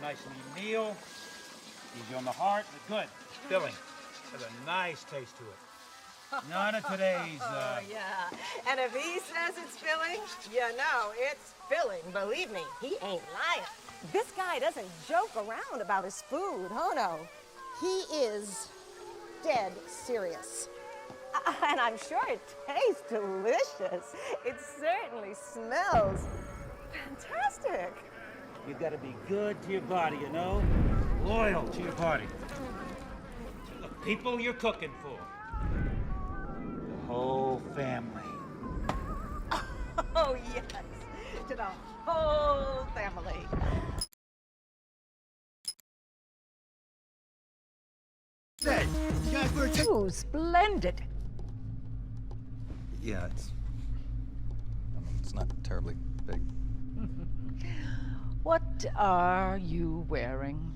Nice lean meal. Easy on the heart. Good. Filling. Has a nice taste to it. None of today's, Oh, yeah. And if he says it's filling, you know it's filling. Believe me, he ain't lying. This guy doesn't joke around about his food. Oh, no. He is dead serious. And I'm sure it tastes delicious. It certainly smells fantastic. You gotta be good to your body, you know? Loyal to your body. To the people you're cooking for. The whole family. Oh, yes. To the whole family. Hey, you guys better take... Ooh, splendid. Yeah, it's not terribly big. What are you wearing?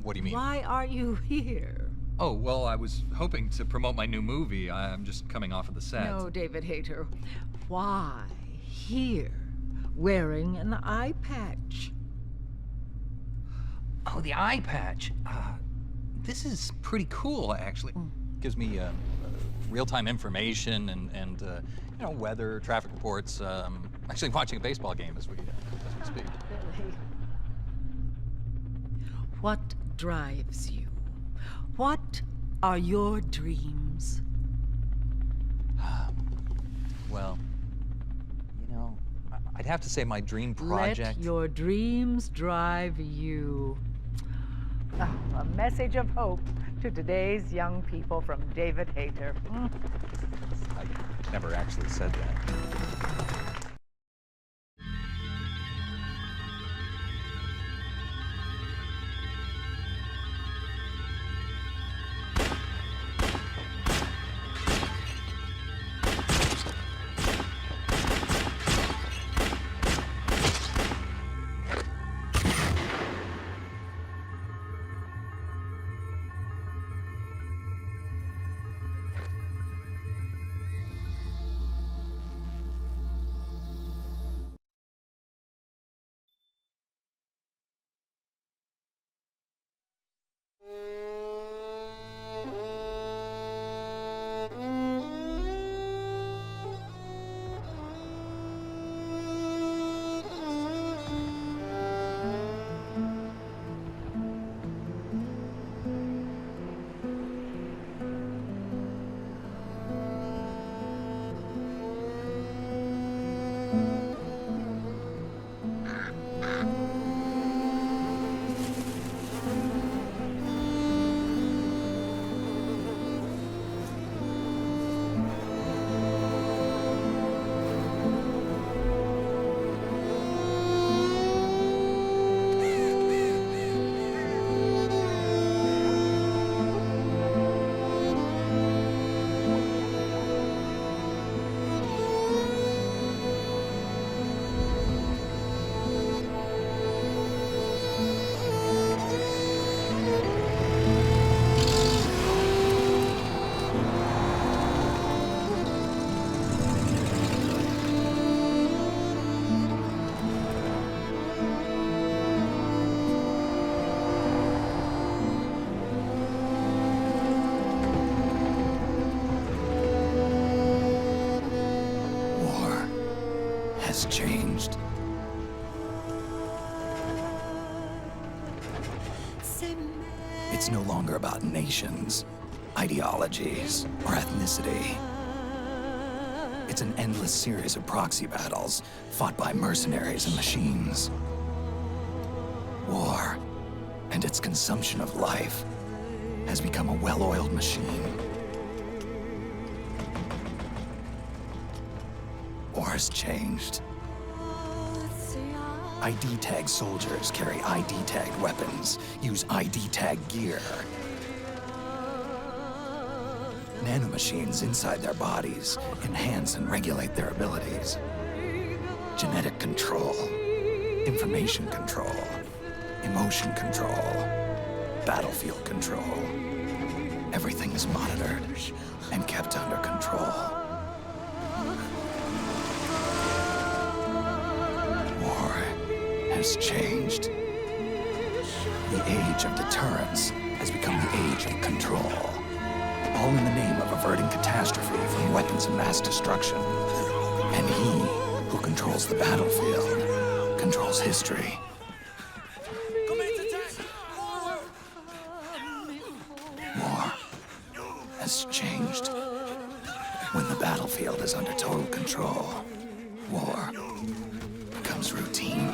What do you mean? Why are you here? Oh, well, I was hoping to promote my new movie. I'm just coming off of the set. No, David Hayter. Why here, wearing an eye patch? Oh, the eye patch. This is pretty cool, actually. Gives me real-time information and you know, weather, traffic reports. Actually watching a baseball game as we speak. Really? What drives you? What are your dreams? Well, you know, I'd have to say my dream project... Let your dreams drive you. Oh, a message of hope to today's young people from David Hayter. I never actually said that. Changed. It's no longer about nations, ideologies, or ethnicity. It's an endless series of proxy battles fought by mercenaries and machines. War and its consumption of life has become a well-oiled machine. War has changed. ID-tagged soldiers carry ID-tagged weapons, use ID-tagged gear. Nanomachines inside their bodies enhance and regulate their abilities. Genetic control, information control, emotion control, battlefield control. Everything is monitored and kept under control. War has changed. The age of deterrence has become the age of control. All in the name of averting catastrophe from weapons of mass destruction. And he who controls the battlefield controls history. War has changed. When the battlefield is under total control, war becomes routine.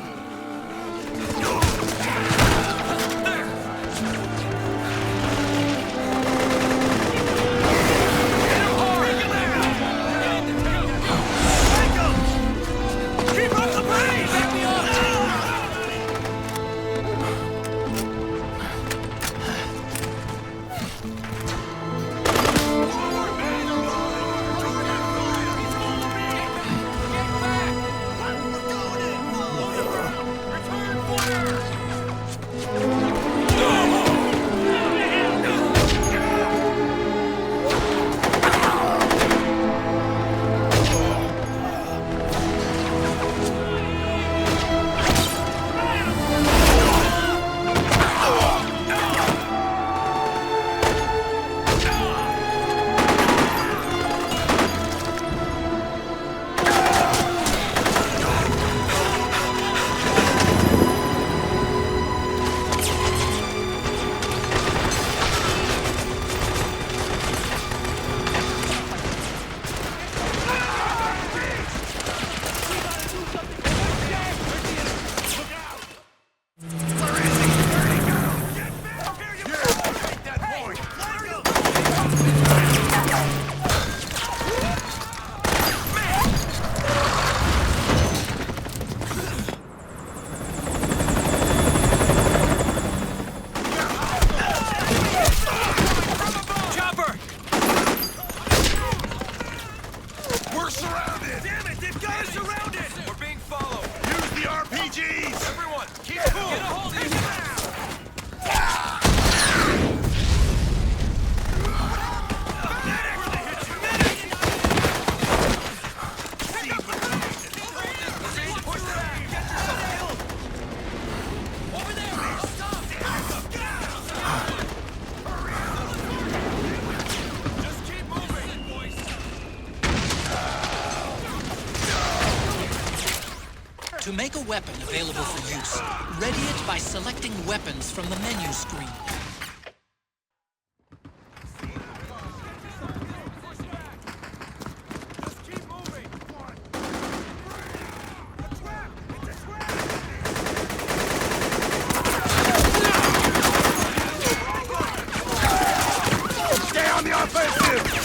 To make a weapon available for use, ready it by selecting weapons from the menu screen. Stay on the offensive!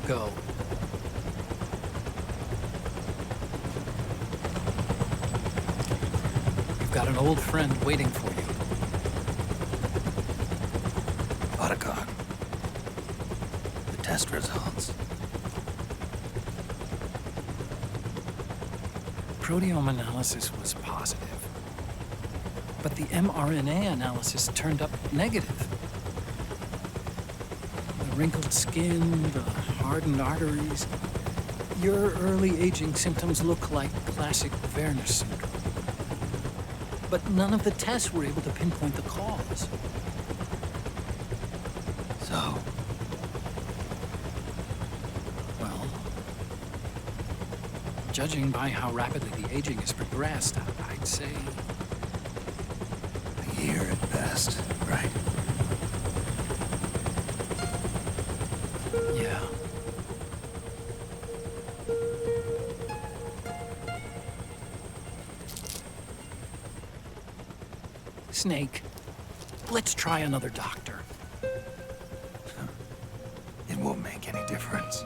go. You've got an old friend waiting for you. Otacon. The test results. Proteome analysis was positive, but the mRNA analysis turned up negative. The wrinkled skin, the hardened arteries. Your early aging symptoms look like classic Werner syndrome. But none of the tests were able to pinpoint the cause. So, Well, judging by how rapidly the aging has progressed, I'd say a year at best, right? yeah. Snake, let's try another doctor. It won't make any difference.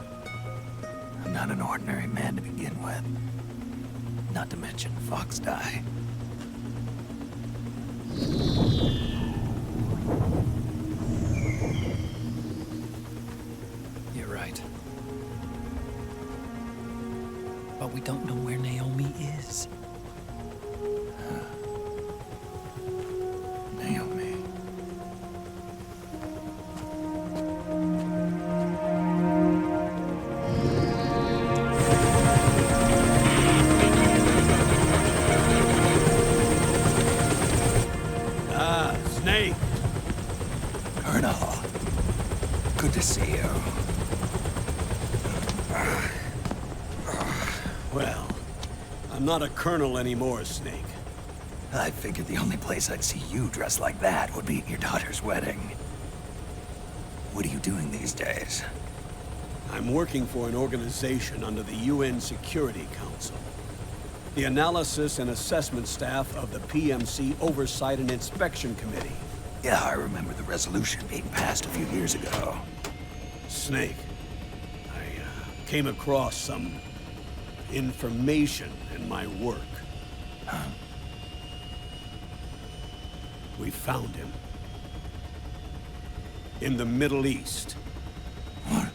I'm not an ordinary man to begin with. Not to mention Fox die. You're right. But we don't know where Naomi is. Naomi. Snake! Colonel. Good to see you. Well, I'm not a colonel anymore, Snake. I figured the only place I'd see you dressed like that would be at your daughter's wedding. What are you doing these days? I'm working for an organization under the UN Security Council. The Analysis and Assessment Staff of the PMC Oversight and Inspection Committee. Yeah, I remember the resolution being passed a few years ago. Snake, I came across some information in my work. We found him. In the Middle East. What?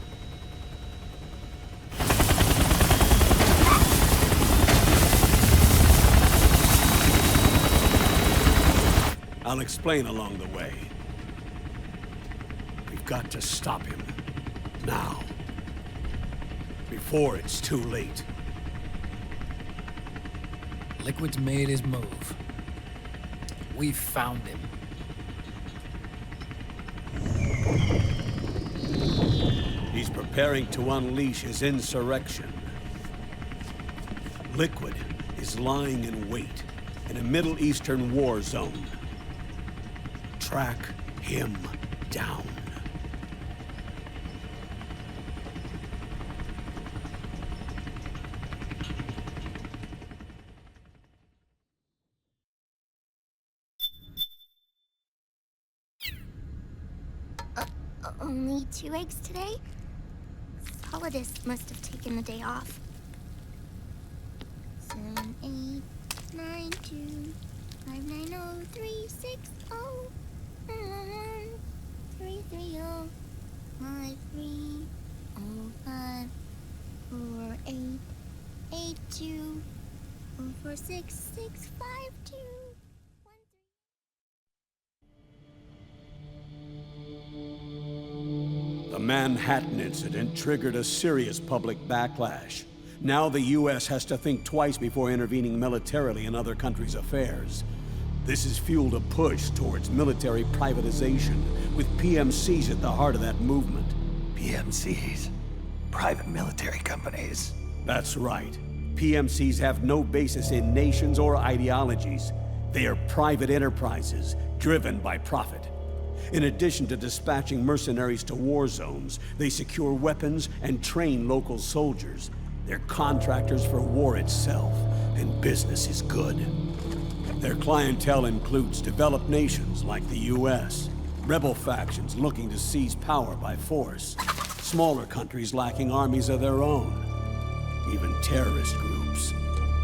I'll explain along the way. We've got to stop him. Now. Before it's too late. Liquid's made his move. We've found him. He's preparing to unleash his insurrection. Liquid is lying in wait in a Middle Eastern war zone. Track him down. Only 2 eggs today? Solidus must have taken the day off. 7, 8, 9, 2, 5, 9, 0, 3, 6, 0, 3, 3, 0, 5, 3, 0, 5, 4, 8, 8, 2, 0, 4, 6, 6, 5, 2. The Manhattan incident triggered a serious public backlash. Now the U.S. has to think twice before intervening militarily in other countries' affairs. This has fueled a push towards military privatization, with PMCs at the heart of that movement. PMCs? Private military companies? That's right. PMCs have no basis in nations or ideologies. They are private enterprises, driven by profit. In addition to dispatching mercenaries to war zones, they secure weapons and train local soldiers. They're contractors for war itself, and business is good. Their clientele includes developed nations like the U.S., rebel factions looking to seize power by force, smaller countries lacking armies of their own. Even terrorist groups.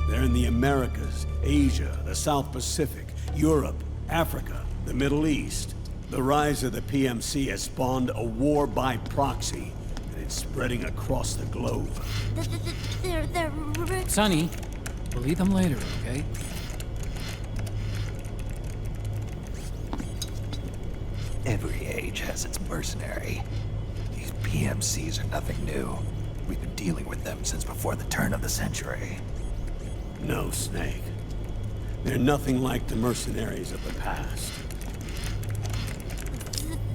They're in the Americas, Asia, the South Pacific, Europe, Africa, the Middle East. The rise of the PMC has spawned a war by proxy, and it's spreading across the globe. They're... Sonny, we'll eat them later, okay? Every age has its mercenary. These PMCs are nothing new. We've been dealing with them since before the turn of the century. No, Snake. They're nothing like the mercenaries of the past.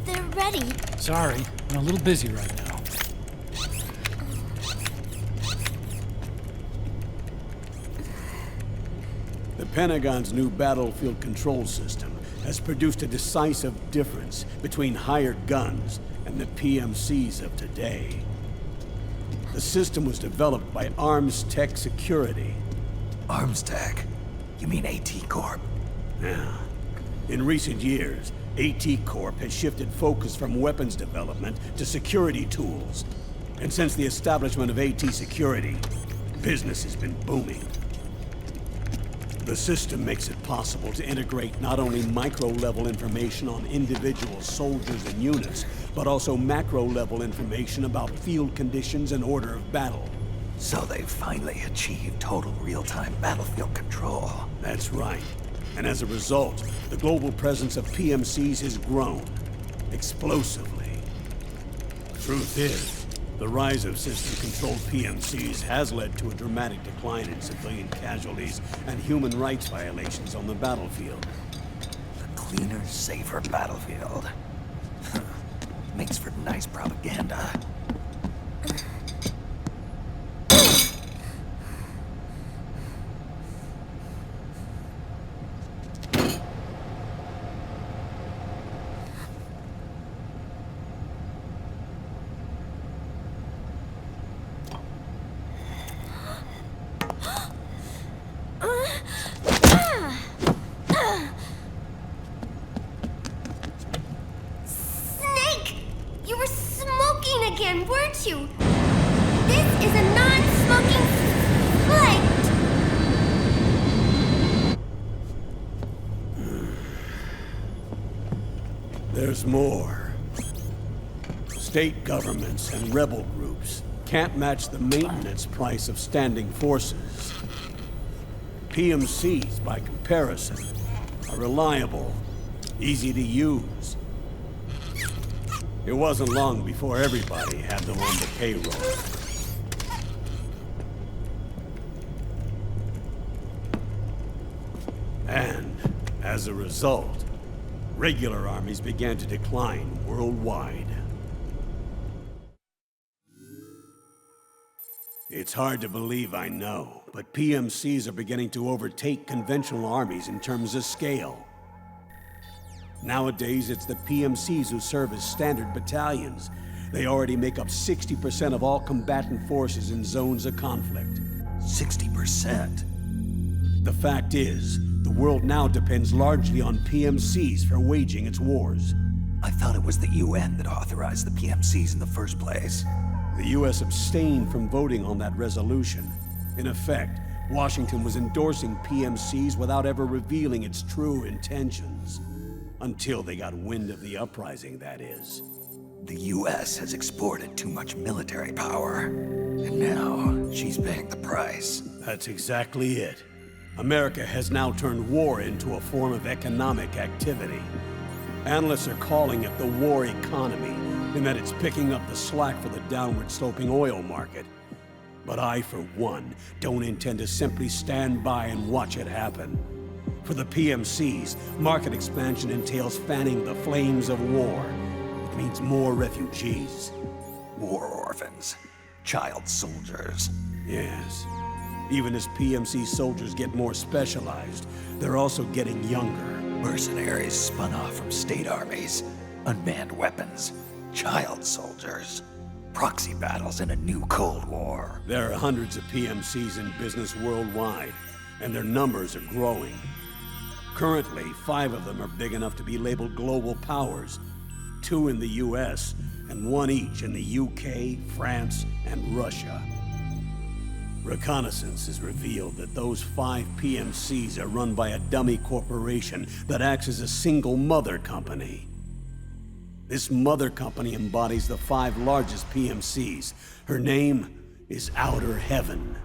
They're ready. Sorry, I'm a little busy right now. The Pentagon's new battlefield control system has produced a decisive difference between hired guns and the PMCs of today. The system was developed by Arms Tech Security. Arms Tech? You mean AT Corp? Yeah. In recent years, AT Corp has shifted focus from weapons development to security tools. And since the establishment of AT Security, business has been booming. The system makes it possible to integrate not only micro-level information on individual soldiers and units, but also macro-level information about field conditions and order of battle. So they've finally achieved total real-time battlefield control. That's right. And as a result, the global presence of PMCs has grown explosively. Truth is, the rise of system-controlled PMCs has led to a dramatic decline in civilian casualties and human rights violations on the battlefield. A cleaner, safer battlefield. Makes for nice propaganda. Snake! You were smoking again, weren't you? This is a non-smoking flight! There's more. State governments and rebel groups can't match the maintenance price of standing forces. PMCs, by comparison, are reliable, easy to use. It wasn't long before everybody had them on the payroll. And, as a result, regular armies began to decline worldwide. It's hard to believe, I know, but PMCs are beginning to overtake conventional armies in terms of scale. Nowadays, it's the PMCs who serve as standard battalions. They already make up 60% of all combatant forces in zones of conflict. 60%? The fact is, the world now depends largely on PMCs for waging its wars. I thought it was the UN that authorized the PMCs in the first place. The US abstained from voting on that resolution. In effect, Washington was endorsing PMCs without ever revealing its true intentions. Until they got wind of the uprising, that is. The US has exported too much military power, and now she's paying the price. That's exactly it. America has now turned war into a form of economic activity. Analysts are calling it the war economy, in that it's picking up the slack for the downward-sloping oil market. But I, for one, don't intend to simply stand by and watch it happen. For the PMCs, market expansion entails fanning the flames of war. It means more refugees. War orphans. Child soldiers. Yes. Even as PMC soldiers get more specialized, they're also getting younger. Mercenaries spun off from state armies. Unmanned weapons. Child soldiers. Proxy battles in a new Cold War. There are hundreds of PMCs in business worldwide, and their numbers are growing. Currently, 5 of them are big enough to be labeled global powers. 2 in the US, and 1 each in the UK, France, and Russia. Reconnaissance has revealed that those 5 PMCs are run by a dummy corporation that acts as a single mother company. This mother company embodies the 5 largest PMCs. Her name is Outer Heaven.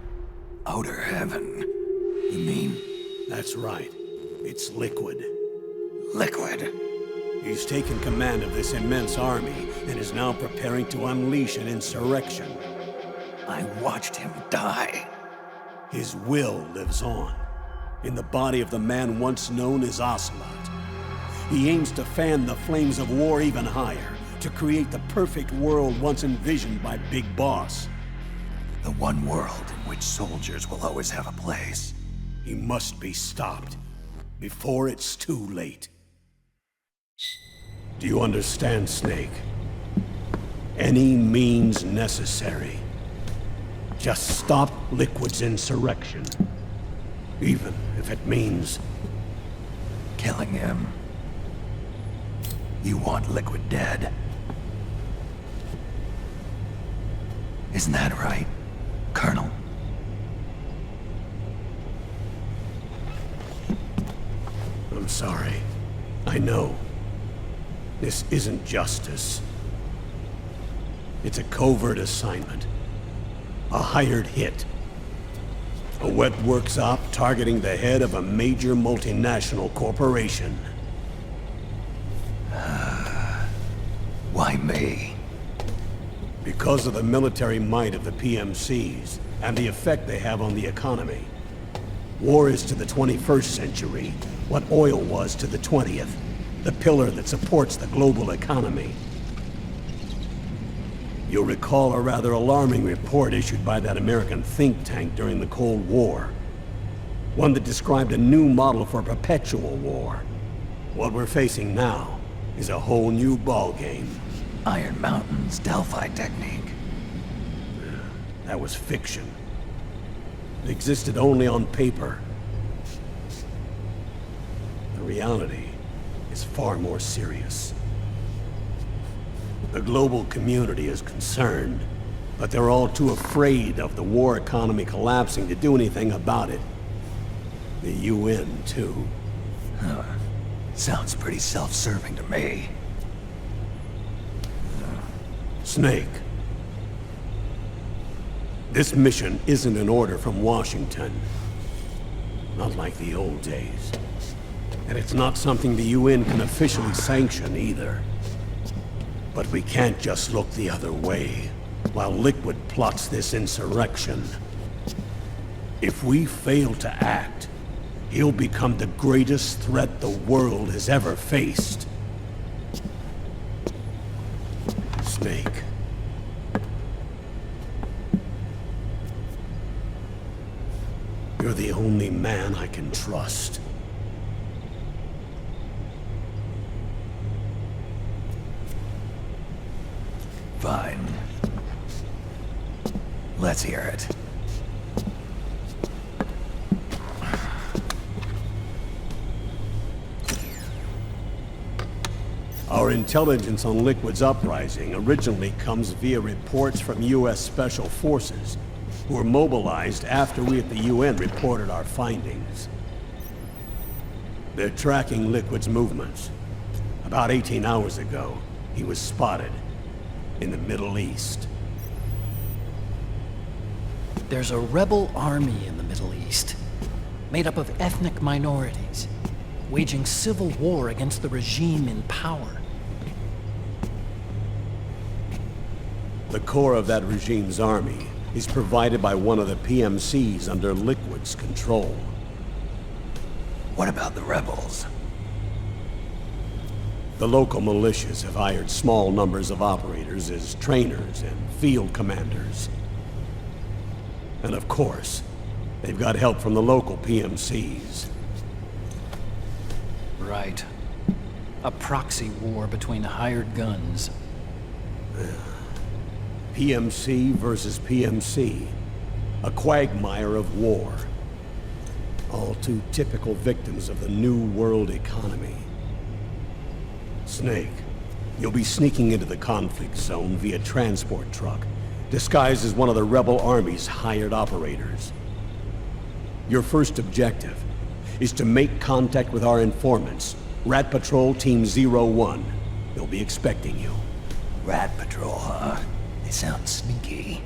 Outer Heaven? You mean? That's right. It's Liquid. Liquid? He's taken command of this immense army and is now preparing to unleash an insurrection. I watched him die. His will lives on, in the body of the man once known as Ocelot. He aims to fan the flames of war even higher, to create the perfect world once envisioned by Big Boss. The one world in which soldiers will always have a place. He must be stopped, before it's too late. Do you understand, Snake? Any means necessary. Just stop Liquid's insurrection. Even if it means killing him. You want Liquid dead? Isn't that right, Colonel? I'm sorry. I know. This isn't justice. It's a covert assignment. A hired hit. A wet works op targeting the head of a major multinational corporation. Why me? Because of the military might of the PMCs and the effect they have on the economy. War is to the 21st century what oil was to the 20th, the pillar that supports the global economy. You'll recall a rather alarming report issued by that American think tank during the Cold War. One that described a new model for perpetual war. What we're facing now is a whole new ballgame. Iron Mountain's Delphi technique. That was fiction. It existed only on paper. The reality is far more serious. The global community is concerned, but they're all too afraid of the war economy collapsing to do anything about it. The UN, too. Sounds pretty self-serving to me. Snake. This mission isn't an order from Washington. Not like the old days. And it's not something the UN can officially sanction either. But we can't just look the other way while Liquid plots this insurrection. If we fail to act, he'll become the greatest threat the world has ever faced. Snake. You're the only man I can trust. Fine. Let's hear it. Our intelligence on Liquid's uprising originally comes via reports from U.S. Special Forces, who were mobilized after we at the UN reported our findings. They're tracking Liquid's movements. About 18 hours ago, he was spotted in the Middle East. There's a rebel army in the Middle East, made up of ethnic minorities, waging civil war against the regime in power. The core of that regime's army is provided by one of the PMCs under Liquid's control. What about the rebels? The local militias have hired small numbers of operators as trainers and field commanders. And of course, they've got help from the local PMCs. Right. A proxy war between hired guns. PMC versus PMC. A quagmire of war. All too typical victims of the new world economy. Snake, You'll be sneaking into the conflict zone via transport truck, disguised as one of the rebel army's hired operators. Your first objective is to make contact with our informants, Rat Patrol Team 01. They'll be expecting you. Rat Patrol, huh? They sound sneaky.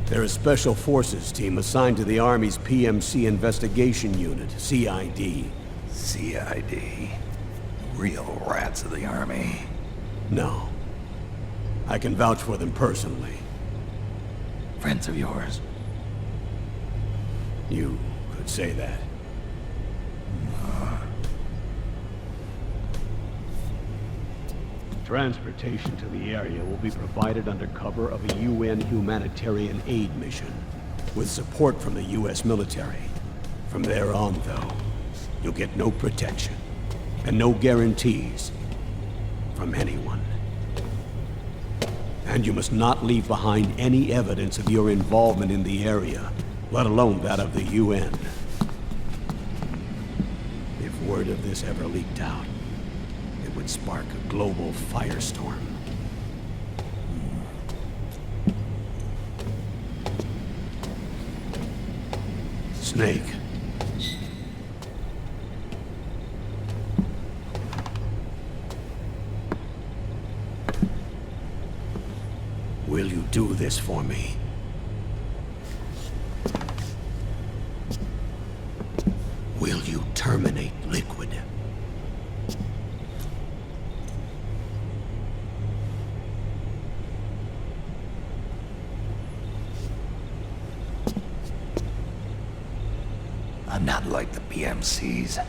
They're a special forces team assigned to the Army's PMC Investigation Unit, CID. CID. Real rats of the Army. No. I can vouch for them personally. Friends of yours? You could say that. Transportation to the area will be provided under cover of a UN humanitarian aid mission, with support from the US military. From there on, though, you'll get no protection, and no guarantees from anyone. And you must not leave behind any evidence of your involvement in the area, let alone that of the UN. If word of this ever leaked out, it would spark a global firestorm. Snake. Will you do this for me? Will you terminate Liquid? I'm not like the PMCs.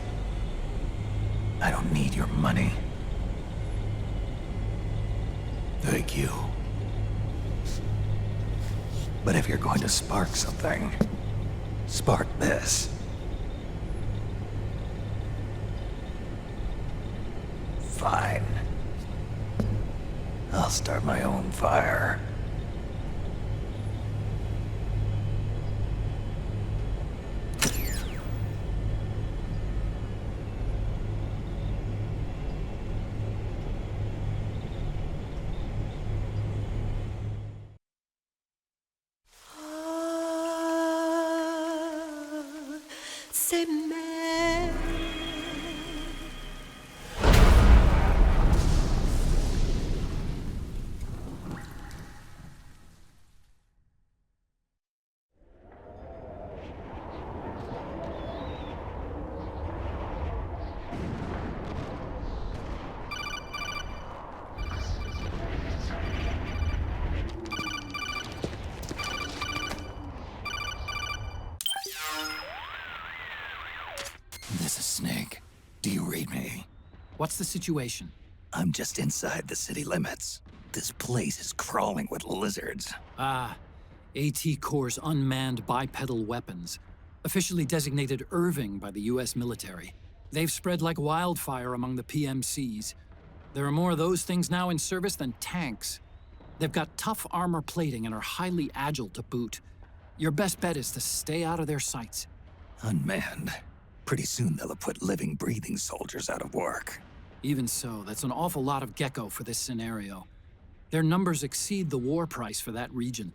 I don't need your money. Thank you. But if you're going to spark something, spark this. Fine. I'll start my own fire. This is Snake. Do you read me? What's the situation? I'm just inside the city limits. This place is crawling with lizards. Ah, AT Corps' unmanned bipedal weapons, officially designated Irving by the US military. They've spread like wildfire among the PMCs. There are more of those things now in service than tanks. They've got tough armor plating and are highly agile to boot. Your best bet is to stay out of their sights. Unmanned. Pretty soon they'll have put living, breathing soldiers out of work. Even so, that's an awful lot of gecko for this scenario. Their numbers exceed the war price for that region.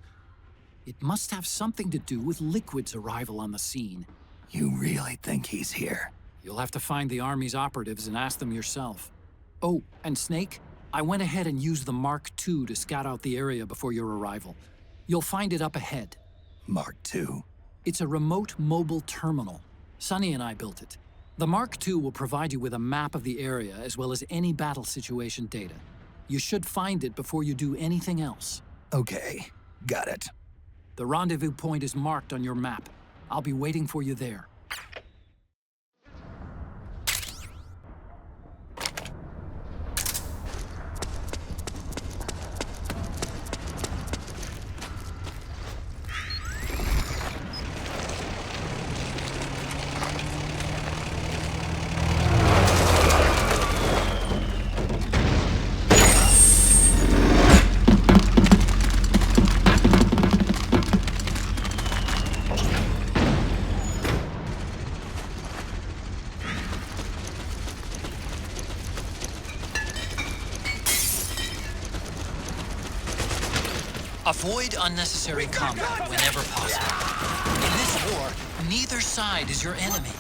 It must have something to do with Liquid's arrival on the scene. You really think he's here? You'll have to find the Army's operatives and ask them yourself. Oh, and Snake, I went ahead and used the Mark II to scout out the area before your arrival. You'll find it up ahead. Mark II? It's a remote mobile terminal. Sonny and I built it. The Mark II will provide you with a map of the area as well as any battle situation data. You should find it before you do anything else. Okay, got it. The rendezvous point is marked on your map. I'll be waiting for you there. Avoid unnecessary combat whenever possible. In this war, neither side is your enemy.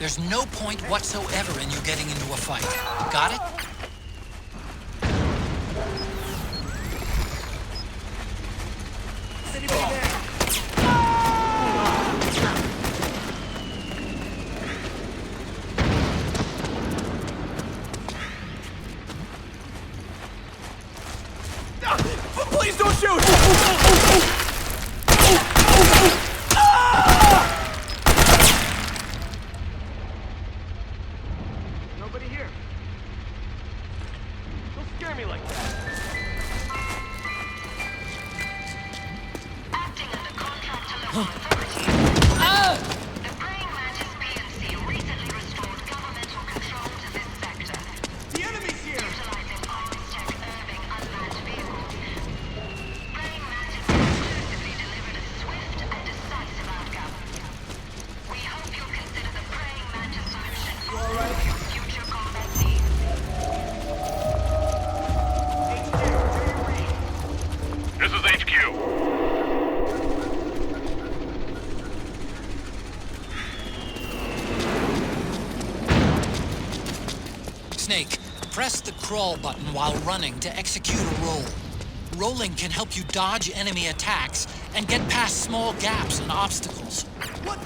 There's no point whatsoever in you getting into a fight. Got it? Please don't shoot! Nobody here. Don't scare me like that. Acting under contract to local authorities. The Praying Mantis PNC recently restored governmental control to this sector. The enemy's here! Utilizing arms-tech Irving unmanned vehicles. Praying Mantis exclusively delivered a swift and decisive outcome. We hope you'll consider the Praying Mantis solution for all of your future combat needs. This is HQ. Snake, press the crawl button while running to execute a roll. Rolling can help you dodge enemy attacks and get past small gaps and obstacles. What?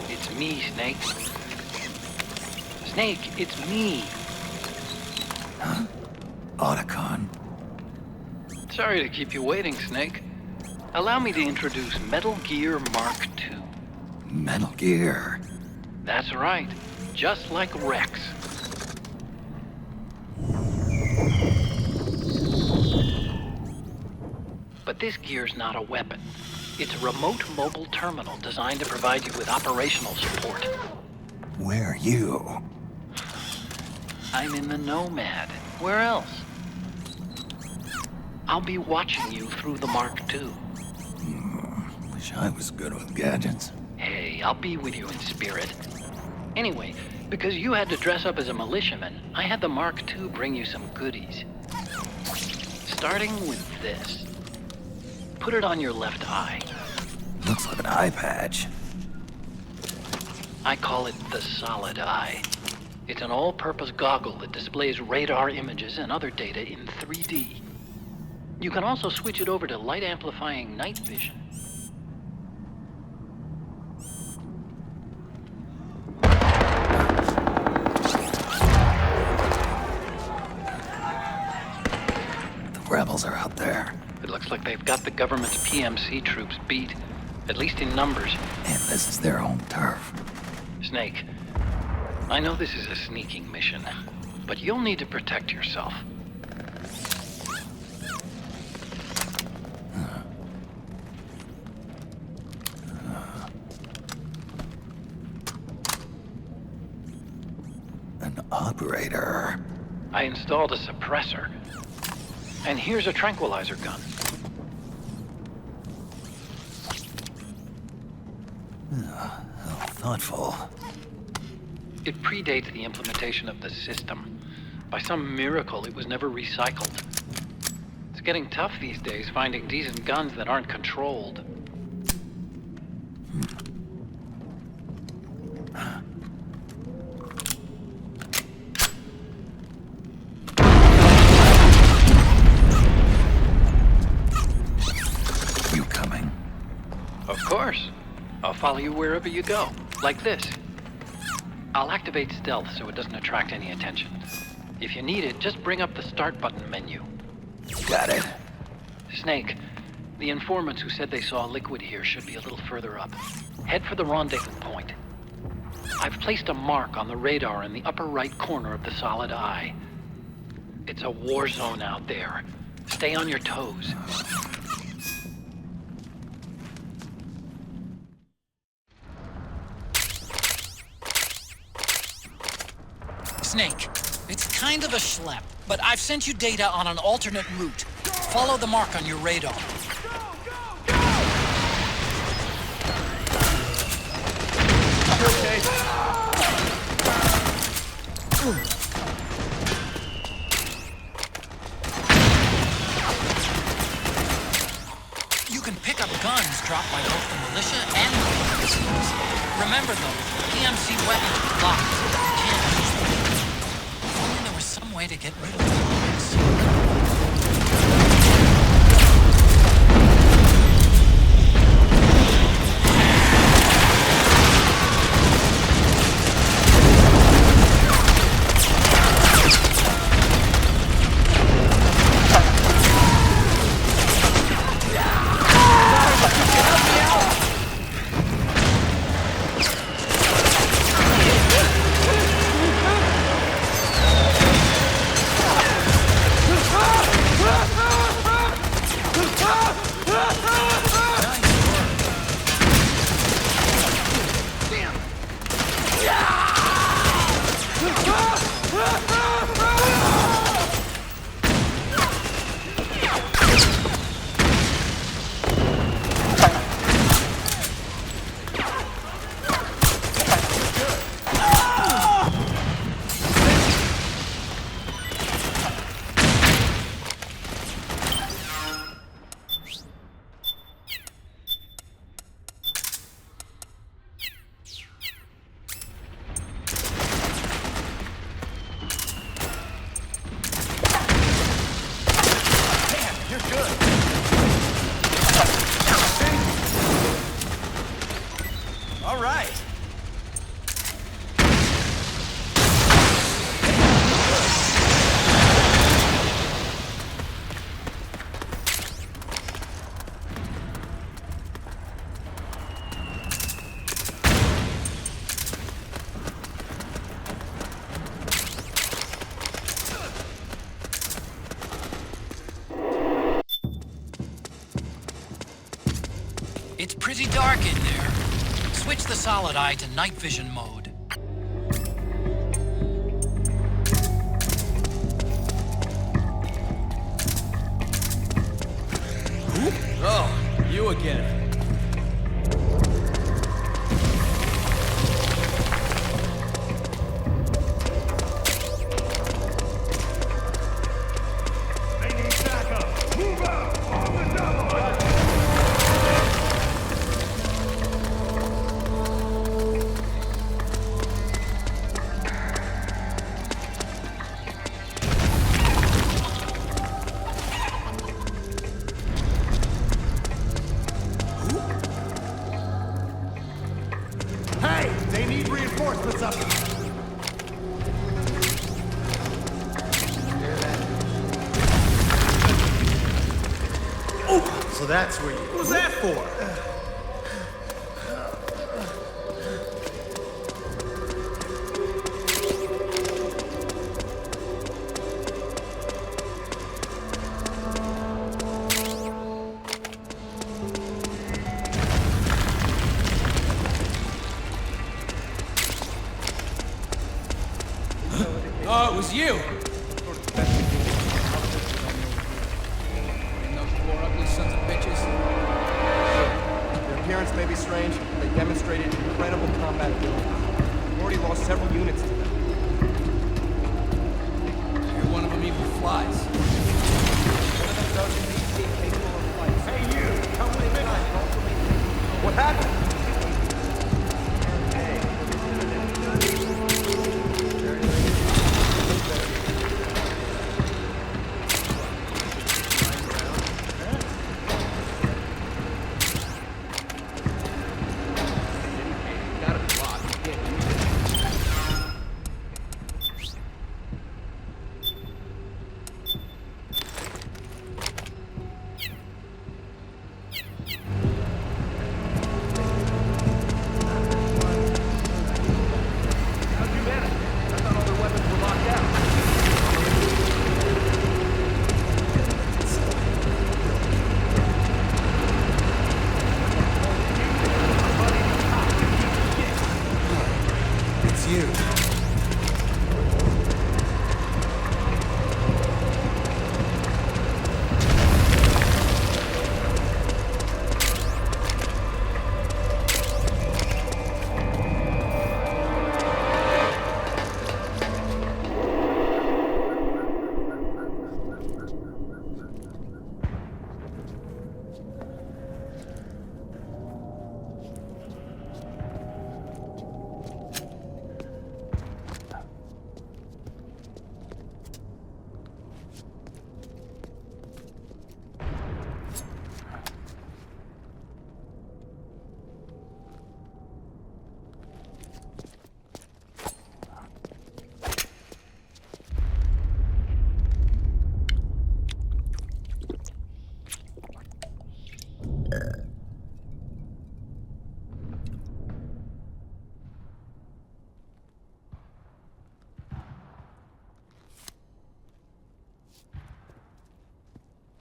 It's me, Snake. Snake, it's me. Huh? Otacon. Sorry to keep you waiting, Snake. Allow me to introduce Metal Gear Mark II. Metal Gear. That's right. Just like Rex. But this gear's not a weapon. It's a remote mobile terminal designed to provide you with operational support. Where are you? I'm in the Nomad. Where else? I'll be watching you through the Mark II. Wish I was good with gadgets. Hey, I'll be with you in spirit. Anyway, because you had to dress up as a militiaman, I had the Mark II bring you some goodies. Starting with this. Put it on your left eye. Looks like an eye patch. I call it the Solid Eye. It's an all-purpose goggle that displays radar images and other data in 3D. You can also switch it over to light-amplifying night vision. The rebels are out there. It looks like they've got the government's PMC troops beat, at least in numbers. And this is their home turf. Snake, I know this is a sneaking mission, but you'll need to protect yourself. An operator. I installed a suppressor. And here's a tranquilizer gun. How thoughtful. It predates the implementation of the system. By some miracle, it was never recycled. It's getting tough these days finding decent guns that aren't controlled. You coming? Of course. I'll follow you wherever you go. Like this. I'll activate stealth so it doesn't attract any attention. If you need it, just bring up the start button menu. Got it. Snake, the informants who said they saw liquid here should be a little further up. Head for the rendezvous point. I've placed a mark on the radar in the upper right corner of the solid eye. It's a war zone out there. Stay on your toes. Snake, it's kind of a schlep, but I've sent you data on an alternate route. Follow the mark on your radar. Okay. You can pick up guns dropped by both the militia and the police. Remember though, PMC weapons are locked. You can't use them. If only there was some way to get rid of the police. It's pretty dark in there. Switch the solid eye to night vision mode. Oh, you again. So that's where you... What was that for? Oh, it was you! Sons of bitches. Their appearance may be strange, but they demonstrated incredible combat ability. We've already lost several units to them. You're one of them even flies. One of them doesn't need to be capable of flight. Hey, you! Come with me! What happened?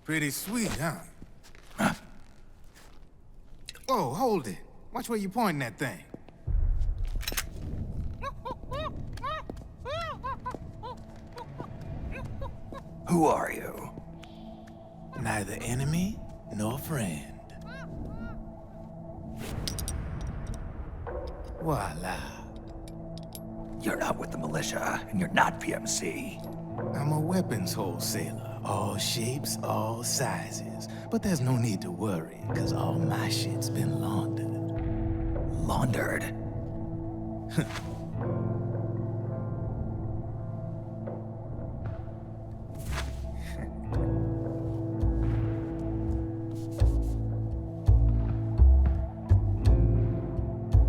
Pretty sweet, huh? Whoa, hold it. Watch where you pointing that thing. Who are you? Neither enemy nor friend. Voila. You're not with the militia, and you're not PMC. I'm a weapons wholesaler. All shapes, all sizes. But there's no need to worry, because all my shit's been laundered. Laundered?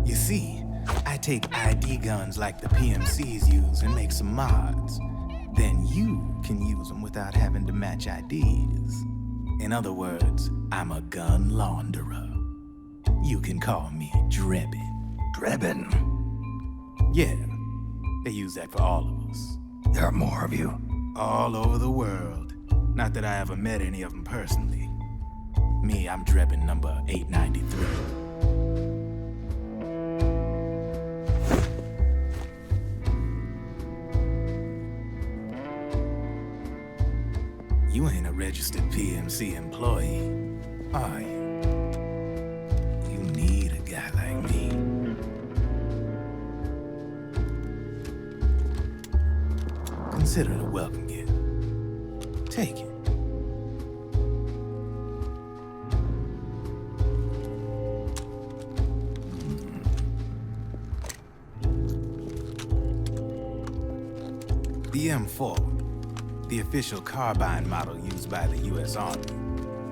You see, I take ID guns like the PMCs use and make some mods. Then you can use them without having to match IDs. In other words, I'm a gun launderer. You can call me Drebin. Drebin? Yeah, they use that for all of us. There are more of you? All over the world. Not that I ever met any of them personally. Me, I'm Drebin number 893. You ain't a registered PMC employee, are you? You need a guy like me. Consider it a welcome gift. Take it. The M4, the official carbine model used by the U.S. Army,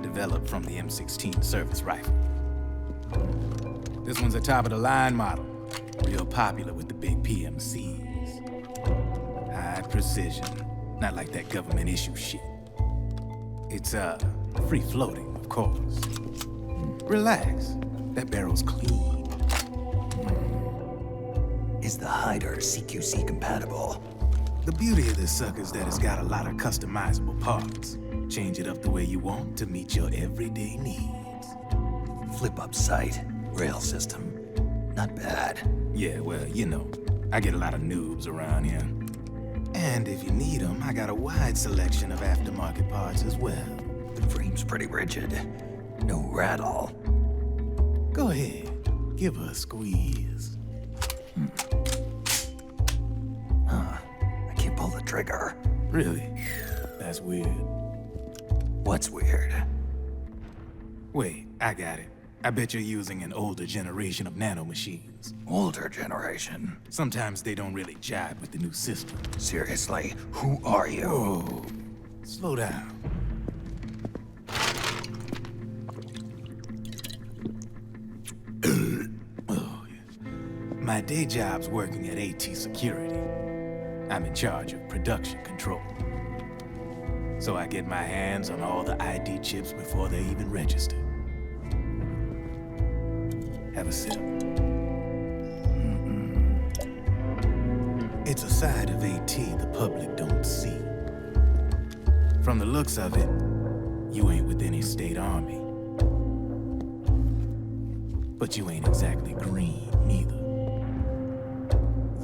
developed from the M16 service rifle. This one's a top-of-the-line model, real popular with the big PMCs. High precision, not like that government issue shit. It's, free-floating, of course. Relax, that barrel's clean. Is the hider CQC compatible? The beauty of this sucker is that it's got a lot of customizable parts. Change it up the way you want to meet your everyday needs. Flip-up sight, rail system. Not bad. Yeah, well, you know, I get a lot of noobs around here. And if you need them, I got a wide selection of aftermarket parts as well. The frame's pretty rigid. No rattle. Go ahead, give her a squeeze. I can't pull the trigger. Really? That's weird. What's weird? Wait, I got it. I bet you're using an older generation of nanomachines. Older generation? Sometimes they don't really jive with the new system. Seriously, who are you? Whoa, slow down. Oh, yeah. My day job's working at AT Security. I'm in charge of production control. So I get my hands on all the ID chips before they even register. Have a sip. It's a side of AT the public don't see. From the looks of it, you ain't with any state army. But you ain't exactly green, neither.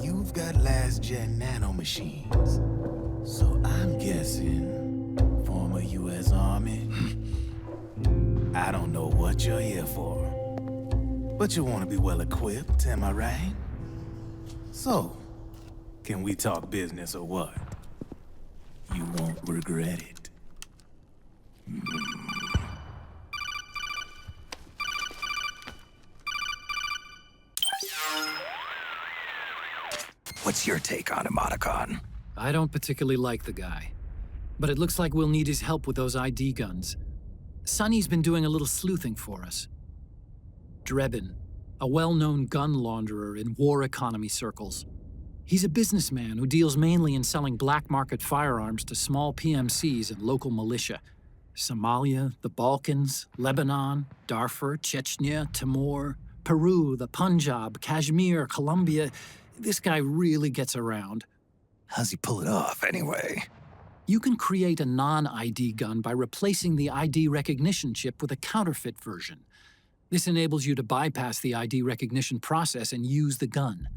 You've got last-gen nanomachines. So I'm guessing former U.S. Army. I don't know what you're here for. But you want to be well-equipped, am I right? So, can we talk business or what? You won't regret it. What's your take on Emoticon? I don't particularly like the guy. But it looks like we'll need his help with those ID guns. Sonny's been doing a little sleuthing for us. Drebin, a well-known gun launderer in war economy circles. He's a businessman who deals mainly in selling black market firearms to small PMCs and local militia. Somalia, the Balkans, Lebanon, Darfur, Chechnya, Timor, Peru, the Punjab, Kashmir, Colombia. This guy really gets around. How's he pull it off, anyway? You can create a non-ID gun by replacing the ID recognition chip with a counterfeit version. This enables you to bypass the ID recognition process and use the gun.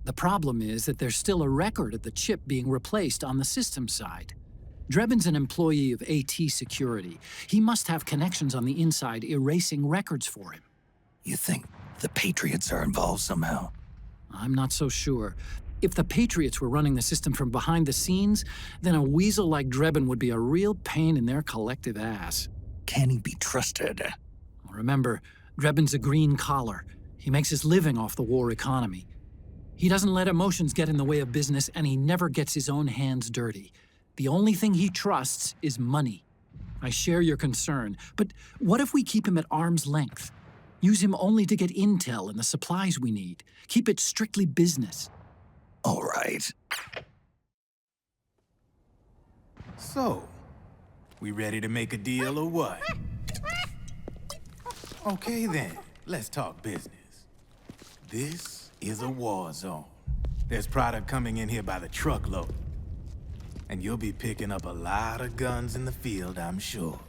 The problem is that there's still a record of the chip being replaced on the system side. Drebin's an employee of AT Security. He must have connections on the inside erasing records for him. You think the Patriots are involved somehow? I'm not so sure. If the Patriots were running the system from behind the scenes, then a weasel like Drebin would be a real pain in their collective ass. Can he be trusted? Remember, Drebin's a green collar. He makes his living off the war economy. He doesn't let emotions get in the way of business, and he never gets his own hands dirty. The only thing he trusts is money. I share your concern, but what if we keep him at arm's length? Use him only to get intel and the supplies we need. Keep it strictly business. All right. So, we ready to make a deal or what? Okay then, let's talk business. This is a war zone. There's product coming in here by the truckload. And you'll be picking up a lot of guns in the field, I'm sure.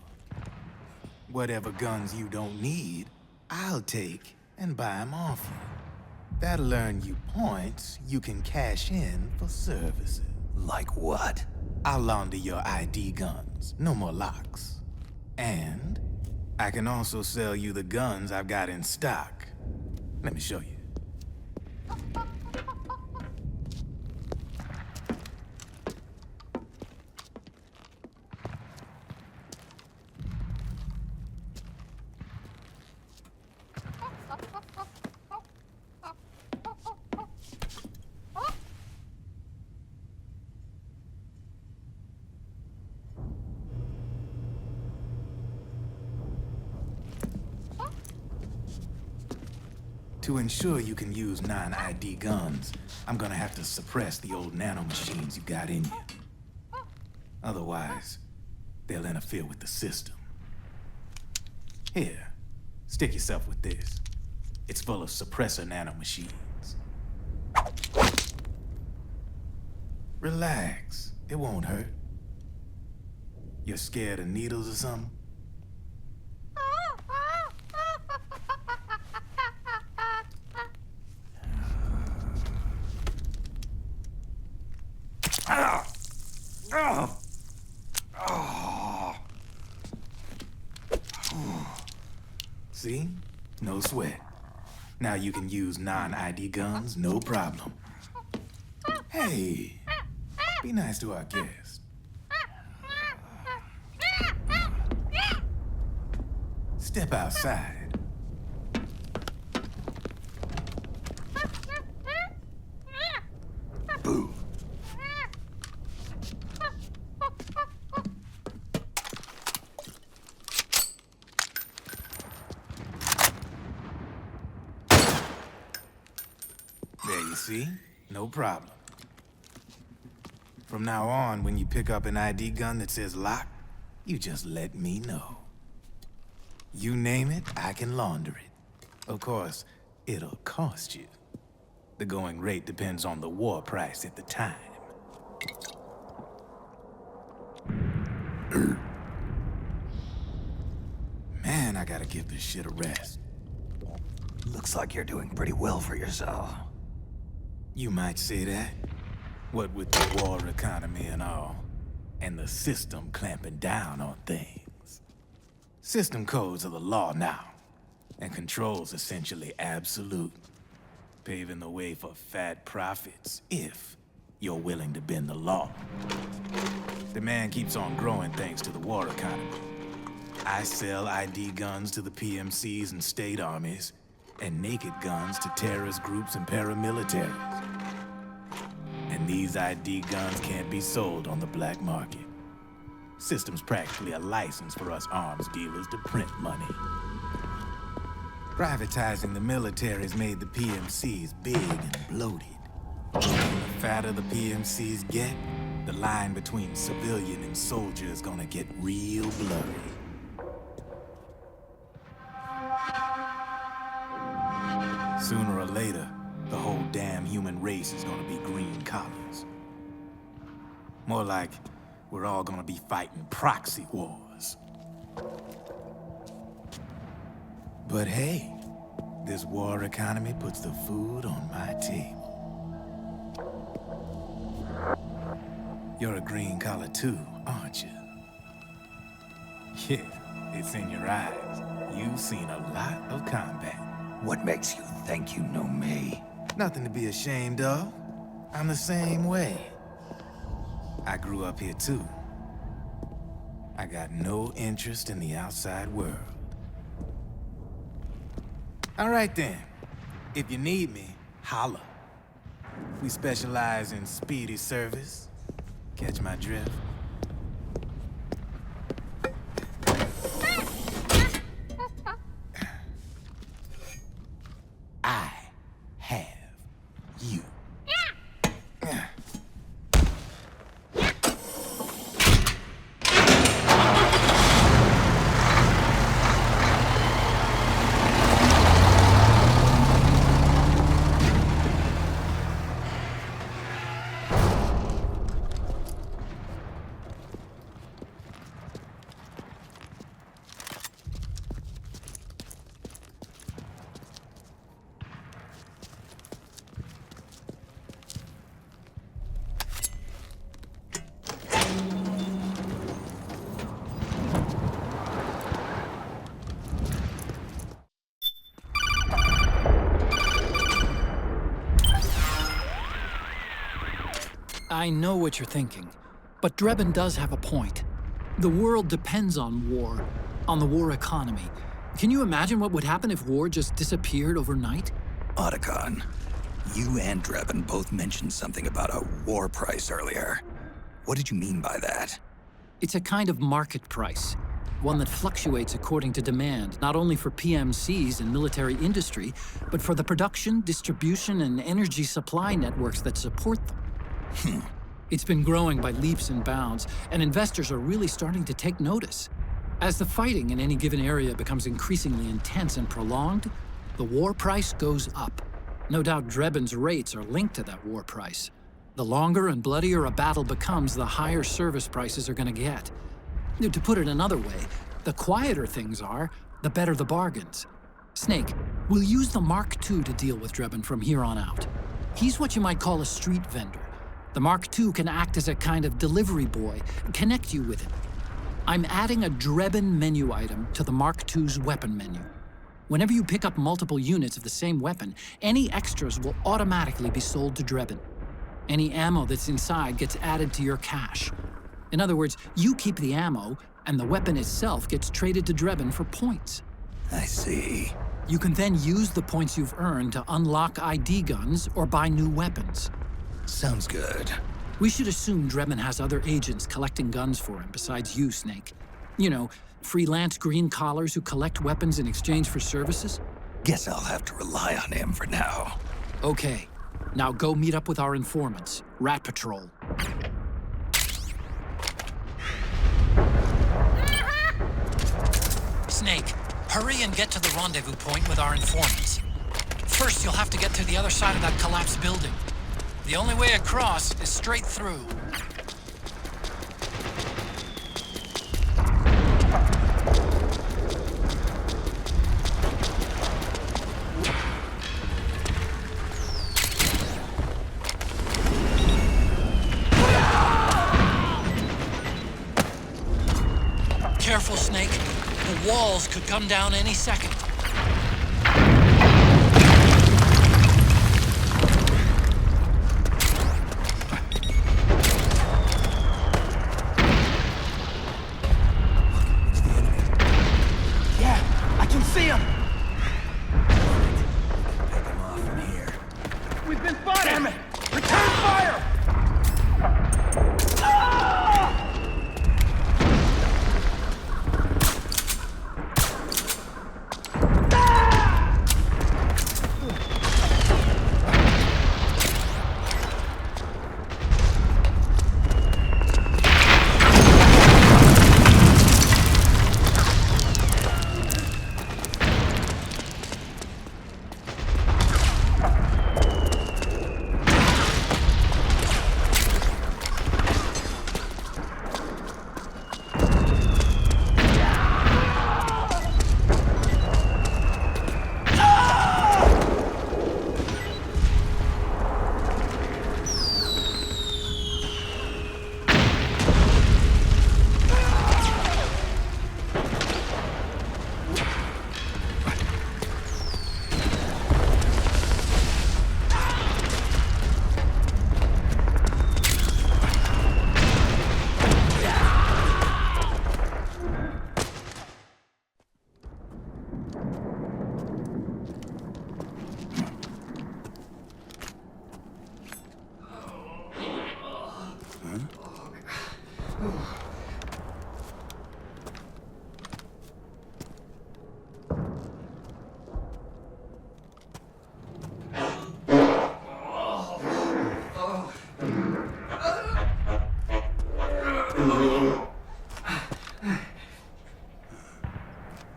Whatever guns you don't need, I'll take and buy them off you. That'll earn you points you can cash in for services. Like what? I'll launder your ID guns, no more locks. And I can also sell you the guns I've got in stock. Let me show you. To ensure you can use non-ID guns, I'm gonna have to suppress the old nanomachines you got in you. Otherwise, they'll interfere with the system. Here, stick yourself with this. It's full of suppressor nanomachines. Relax, it won't hurt. You're scared of needles or something? See? No sweat. Now you can use non-ID guns, no problem. Hey, be nice to our guest. Step outside. Boo. There you see? No problem. From now on, when you pick up an ID gun that says lock, you just let me know. You name it, I can launder it. Of course, it'll cost you. The going rate depends on the war price at the time. Man, I gotta give this shit a rest. Looks like you're doing pretty well for yourself. You might say that. What with the war economy and all, and the system clamping down on things. System codes are the law now, and control's essentially absolute, paving the way for fat profits if you're willing to bend the law. Demand keeps on growing thanks to the war economy. I sell ID guns to the PMCs and state armies, and naked guns to terrorist groups and paramilitaries. And these ID guns can't be sold on the black market. System's practically a license for us arms dealers to print money. Privatizing the military's made the PMCs big and bloated. The fatter the PMCs get, the line between civilian and soldier is gonna get real blurry. Sooner or later, the whole damn human race is gonna be green collars. More like we're all gonna be fighting proxy wars. But hey, this war economy puts the food on my table. You're a green collar too, aren't you? Yeah, it's in your eyes. You've seen a lot of combat. What makes you think you know me? Nothing to be ashamed of. I'm the same way. I grew up here too. I got no interest in the outside world. All right then. If you need me, holla. We specialize in speedy service. Catch my drift? I have you. I know what you're thinking, but Drebin does have a point. The world depends on war, on the war economy. Can you imagine what would happen if war just disappeared overnight? Otacon, you and Drebin both mentioned something about a war price earlier. What did you mean by that? It's a kind of market price, one that fluctuates according to demand, not only for PMCs and military industry, but for the production, distribution, and energy supply networks that support them. It's been growing by leaps and bounds, and investors are really starting to take notice. As the fighting in any given area becomes increasingly intense and prolonged, the war price goes up. No doubt Drebin's rates are linked to that war price. The longer and bloodier a battle becomes, the higher service prices are going to get. To put it another way, the quieter things are, the better the bargains. Snake, we'll use the Mark II to deal with Drebin from here on out. He's what you might call a street vendor. The Mark II can act as a kind of delivery boy, connect you with it. I'm adding a Drebin menu item to the Mark II's weapon menu. Whenever you pick up multiple units of the same weapon, any extras will automatically be sold to Drebin. Any ammo that's inside gets added to your cache. In other words, you keep the ammo, and the weapon itself gets traded to Drebin for points. I see. You can then use the points you've earned to unlock ID guns or buy new weapons. Sounds good. We should assume Drebin has other agents collecting guns for him besides you, Snake. You know, freelance green collars who collect weapons in exchange for services? Guess I'll have to rely on him for now. Okay. Now go meet up with our informants, Rat Patrol. Snake, hurry and get to the rendezvous point with our informants. First, you'll have to get to the other side of that collapsed building. The only way across is straight through. Careful, Snake. The walls could come down any second.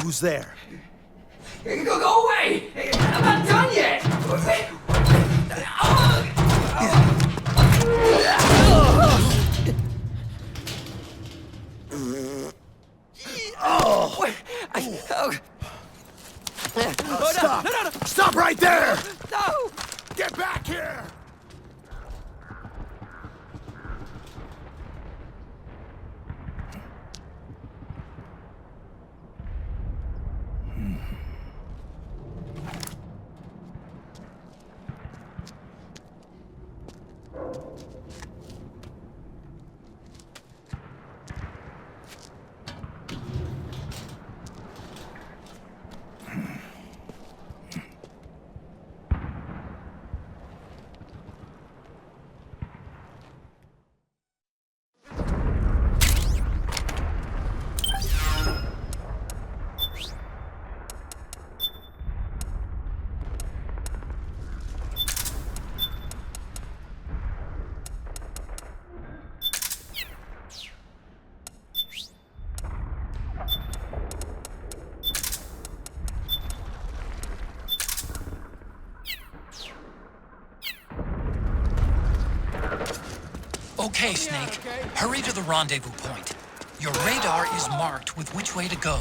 Who's there? Go away! I'm not done yet! Stop! No. Stop right there! No! Get back here! Okay, Snake. Hurry to the rendezvous point. Your radar is marked with which way to go.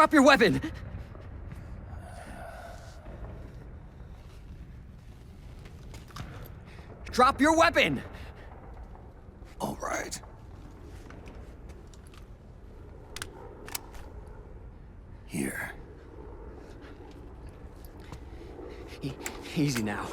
Drop your weapon! Drop your weapon! All right. Here. Easy now.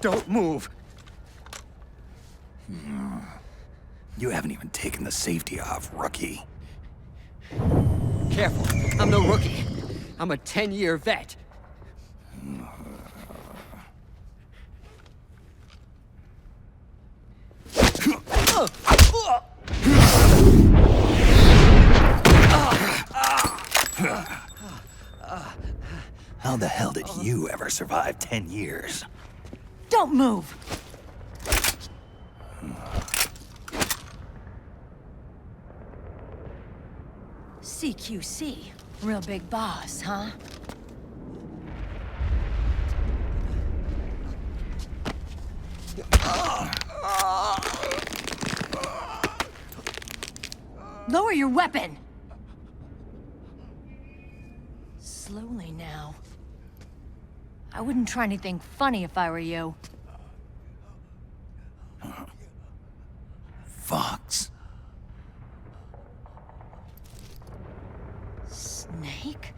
Don't move! You haven't even taken the safety off, rookie. Careful, I'm no rookie. I'm a 10-year vet. How the hell did you ever survive 10 years? Don't move! CQC. Real big boss, huh? Lower your weapon! Slowly now. I wouldn't try anything funny if I were you. Fox. Snake?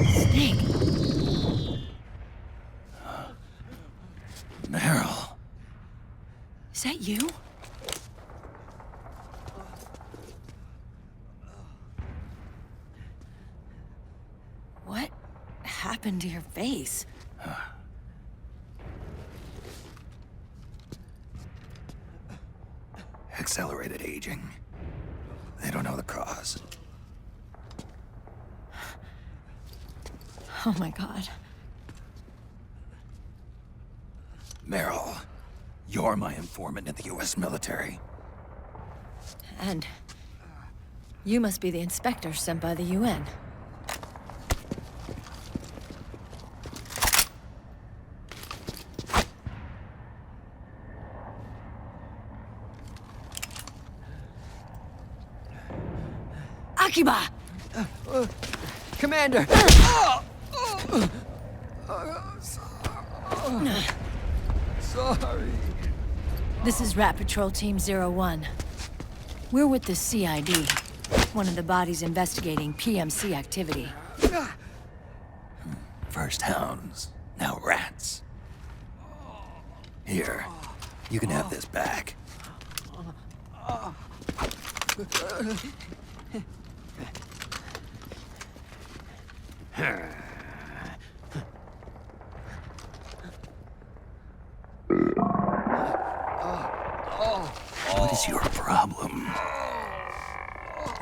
Snake? Meryl. Is that you? What happened to your face? Accelerated aging. They don't know the cause. Oh my God. Meryl, you're my informant in the U.S. military. And you must be the inspector sent by the UN. Akiba! Commander! Sorry. This is Rat Patrol Team 01. We're with the CID, one of the bodies investigating PMC activity. First hounds, now rats. Here, you can have this back. What is your problem?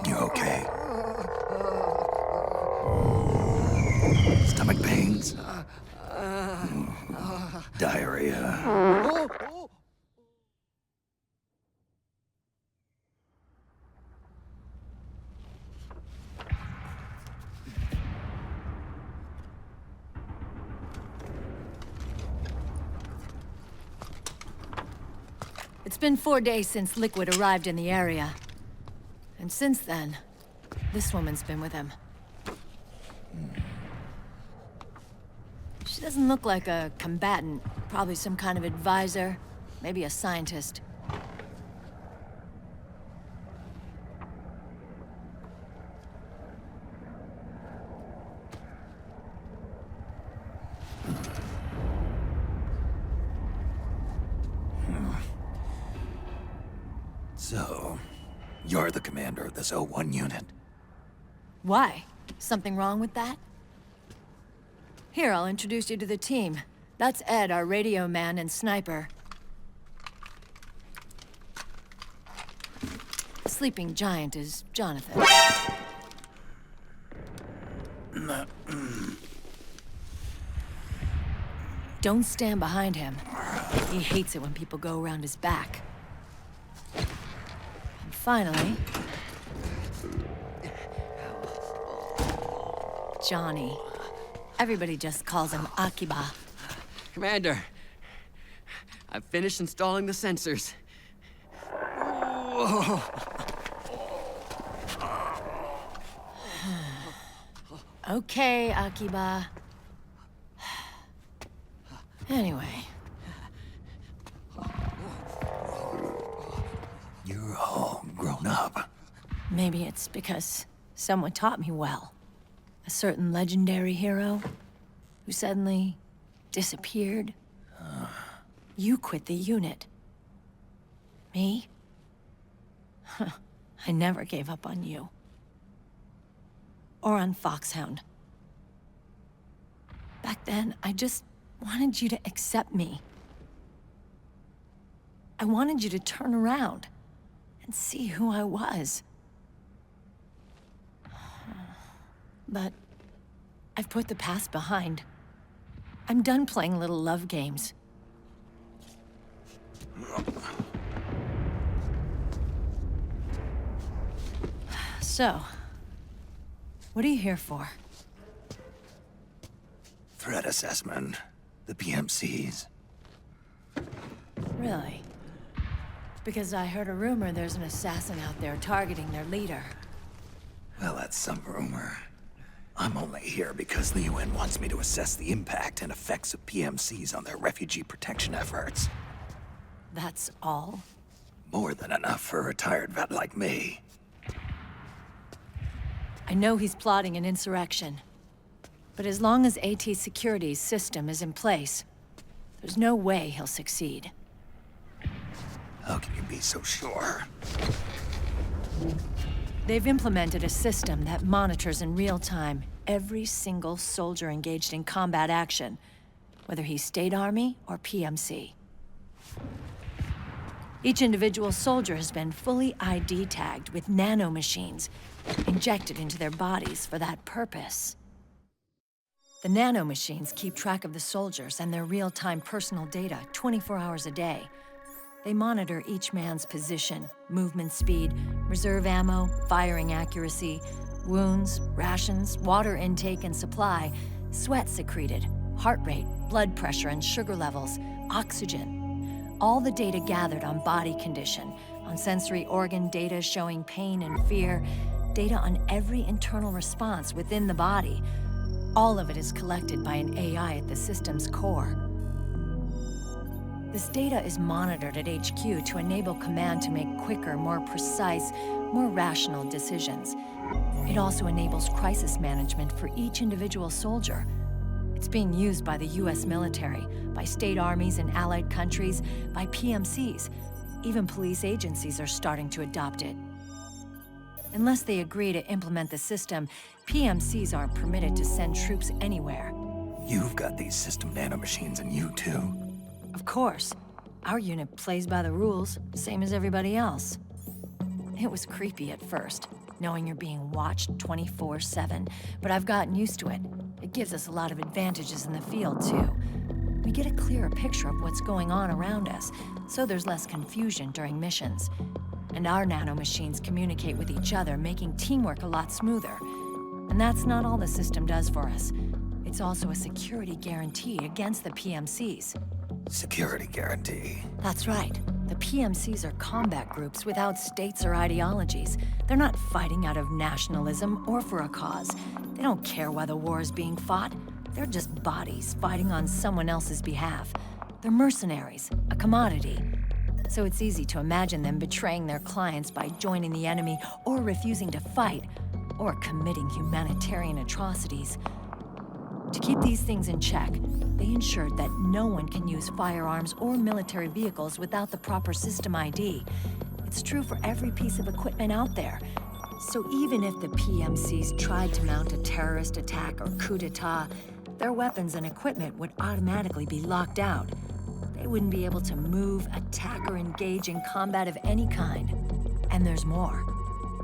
You okay? Stomach pains? Diarrhea? It's been 4 days since Liquid arrived in the area. And since then, this woman's been with him. She doesn't look like a combatant. Probably some kind of advisor, maybe a scientist. So, you're the commander of this 01 unit? Why? Something wrong with that? Here, I'll introduce you to the team. That's Ed, our radio man and sniper. The sleeping giant is Jonathan. Don't stand behind him. He hates it when people go around his back. And finally... Johnny. Everybody just calls him Akiba. Commander, I've finished installing the sensors. Whoa. Okay, Akiba. Anyway. You're all grown up. Maybe it's because someone taught me well. A certain legendary hero who suddenly disappeared. You quit the unit. Me? I never gave up on you. Or on Foxhound. Back then, I just wanted you to accept me. I wanted you to turn around and see who I was. But I've put the past behind. I'm done playing little love games. So, what are you here for? Threat assessment. The PMCs. Really? Because I heard a rumor there's an assassin out there targeting their leader. Well, that's some rumor. I'm only here because the UN wants me to assess the impact and effects of PMCs on their refugee protection efforts. That's all? More than enough for a retired vet like me. I know he's plotting an insurrection. But as long as AT Security's system is in place, there's no way he'll succeed. How can you be so sure? They've implemented a system that monitors in real time every single soldier engaged in combat action, whether he's State Army or PMC. Each individual soldier has been fully ID tagged with nanomachines injected into their bodies for that purpose. The nanomachines keep track of the soldiers and their real-time personal data 24 hours a day. They monitor each man's position, movement speed, reserve ammo, firing accuracy, wounds, rations, water intake and supply, sweat secreted, heart rate, blood pressure and sugar levels, oxygen. All the data gathered on body condition, on sensory organ data showing pain and fear, data on every internal response within the body. All of it is collected by an AI at the system's core. This data is monitored at HQ to enable command to make quicker, more precise, more rational decisions. It also enables crisis management for each individual soldier. It's being used by the US military, by state armies in allied countries, by PMCs. Even police agencies are starting to adopt it. Unless they agree to implement the system, PMCs aren't permitted to send troops anywhere. You've got these system nanomachines in you too. Of course. Our unit plays by the rules, same as everybody else. It was creepy at first, knowing you're being watched 24/7, but I've gotten used to it. It gives us a lot of advantages in the field, too. We get a clearer picture of what's going on around us, so there's less confusion during missions. And our nanomachines communicate with each other, making teamwork a lot smoother. And that's not all the system does for us. It's also a security guarantee against the PMCs. Security guarantee. That's right. The PMCs are combat groups without states or ideologies. They're not fighting out of nationalism or for a cause. They don't care why the war is being fought. They're just bodies fighting on someone else's behalf. They're mercenaries, a commodity. So it's easy to imagine them betraying their clients by joining the enemy or refusing to fight, or committing humanitarian atrocities. To keep these things in check, they ensured that no one can use firearms or military vehicles without the proper system ID. It's true for every piece of equipment out there. So even if the PMCs tried to mount a terrorist attack or coup d'etat, their weapons and equipment would automatically be locked out. They wouldn't be able to move, attack, or engage in combat of any kind. And there's more.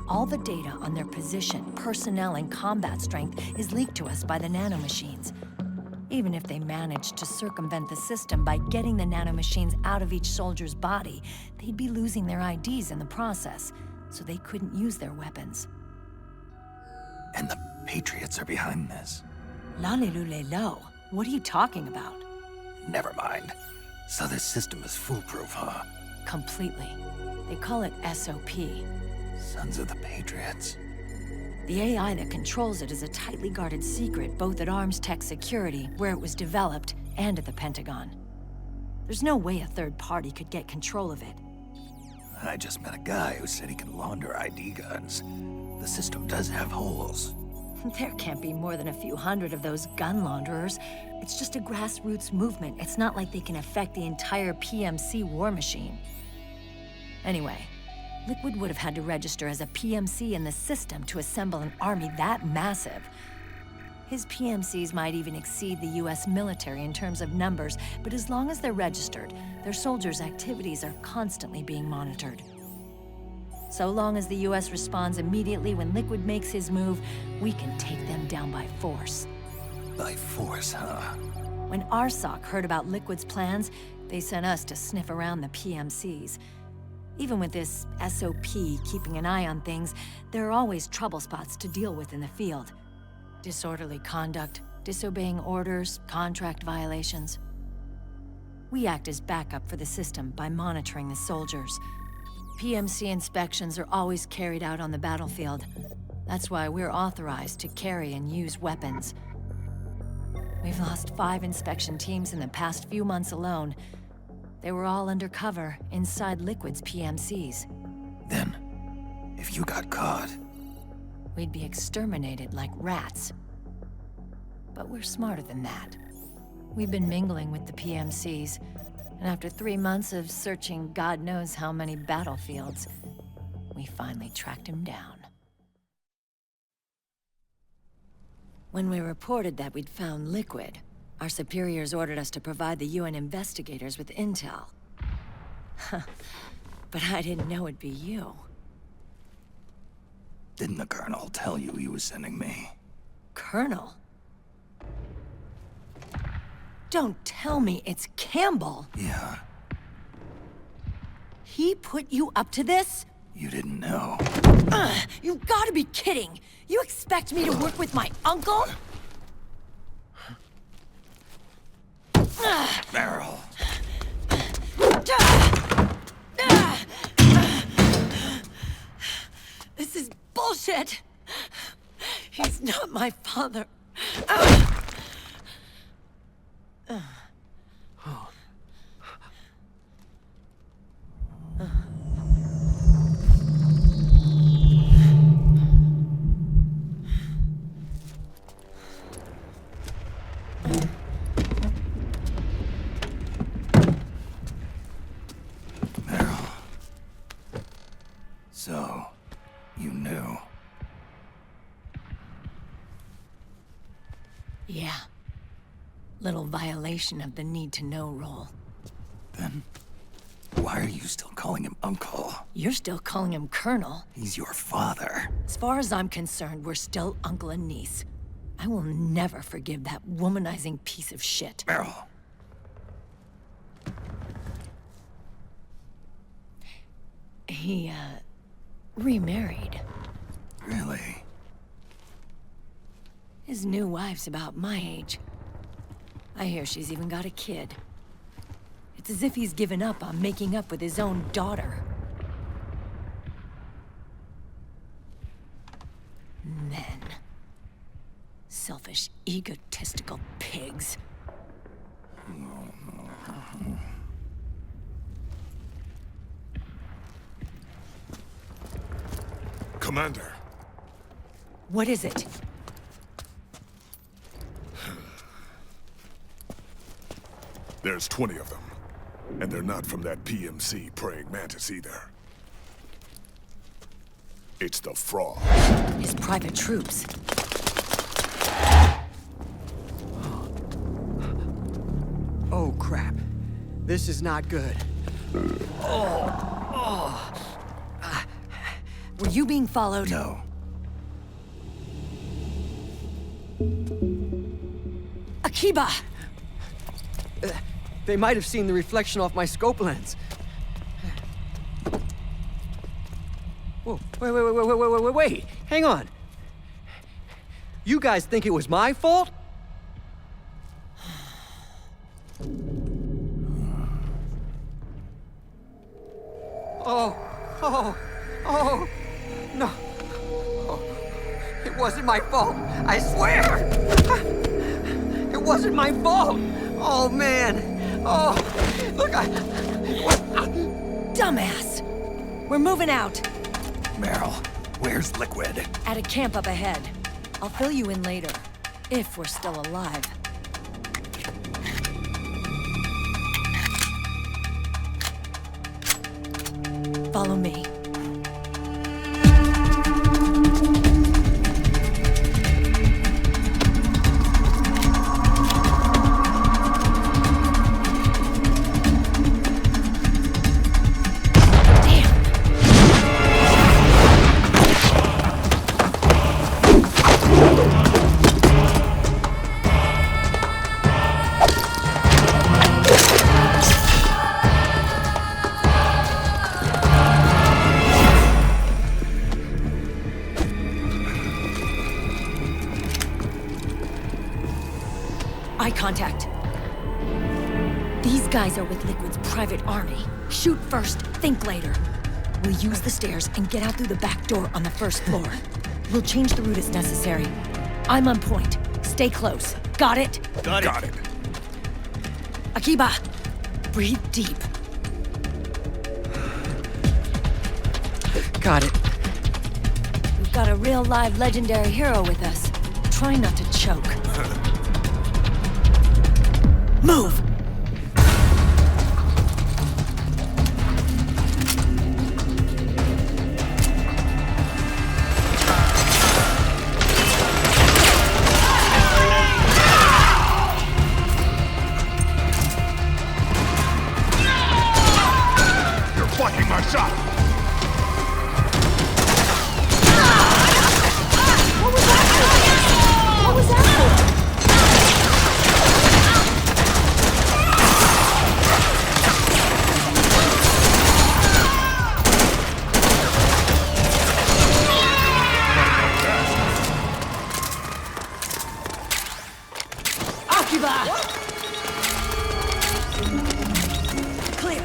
All the data on their position, personnel, and combat strength is leaked to us by the nanomachines. Even if they managed to circumvent the system by getting the nanomachines out of each soldier's body, they'd be losing their IDs in the process, so they couldn't use their weapons. And the Patriots are behind this. Lalilulelo, what are you talking about? Never mind. So this system is foolproof, huh? Completely. They call it SOP. Sons of the Patriots. The AI that controls it is a tightly guarded secret, both at Arms Tech Security, where it was developed, and at the Pentagon. There's no way a third party could get control of it. I just met a guy who said he can launder ID guns. The system does have holes. There can't be more than a few hundred of those gun launderers. It's just a grassroots movement. It's not like they can affect the entire PMC war machine. Anyway, Liquid would have had to register as a PMC in the system to assemble an army that massive. His PMCs might even exceed the US military in terms of numbers, but as long as they're registered, their soldiers' activities are constantly being monitored. So long as the US responds immediately when Liquid makes his move, we can take them down by force. By force, huh? When RSOC heard about Liquid's plans, they sent us to sniff around the PMCs. Even with this SOP keeping an eye on things, there are always trouble spots to deal with in the field. Disorderly conduct, disobeying orders, contract violations. We act as backup for the system by monitoring the soldiers. PMC inspections are always carried out on the battlefield. That's why we're authorized to carry and use weapons. We've lost 5 inspection teams in the past few months alone. They were all undercover, inside Liquid's PMCs. Then, if you got caught... we'd be exterminated like rats. But we're smarter than that. We've been mingling with the PMCs, and after 3 months of searching God knows how many battlefields, we finally tracked him down. When we reported that we'd found Liquid, our superiors ordered us to provide the UN investigators with intel. But I didn't know it'd be you. Didn't the Colonel tell you he was sending me? Colonel? Don't tell me it's Campbell. Yeah. He put you up to this? You didn't know. You've got to be kidding! You expect me to work with my uncle? Meryl. This is bullshit! He's not my father. So, you knew. Yeah. Little violation of the need-to-know rule. Then, why are you still calling him Uncle? You're still calling him Colonel. He's your father. As far as I'm concerned, we're still uncle and niece. I will never forgive that womanizing piece of shit. Meryl. He, remarried. Really? His new wife's about my age. I hear she's even got a kid. It's as if he's given up on making up with his own daughter. Men. Selfish, egotistical pigs. Commander. What is it? There's 20 of them. And they're not from that PMC praying mantis either. It's the Frog. His private troops. Oh, crap. This is not good. Were you being followed? No. Akiba! They might have seen the reflection off my scope lens. Whoa, wait, hang on. You guys think it was my fault? Oh, no. Oh, it wasn't my fault, I swear! It wasn't my fault! Oh, man. Oh, look, Dumbass! We're moving out. Meryl, where's Liquid? At a camp up ahead. I'll fill you in later, if we're still alive. Follow me. Eye contact. These guys are with Liquid's private army. Shoot first, think later. We'll use the stairs and get out through the back door on the first floor. We'll change the route as necessary. I'm on point. Stay close. Got it? Got it. Akiba, breathe deep. Got it. We've got a real live legendary hero with us. Try not to choke. Move! You're blocking my shot! What was that for? What was that for? Clear.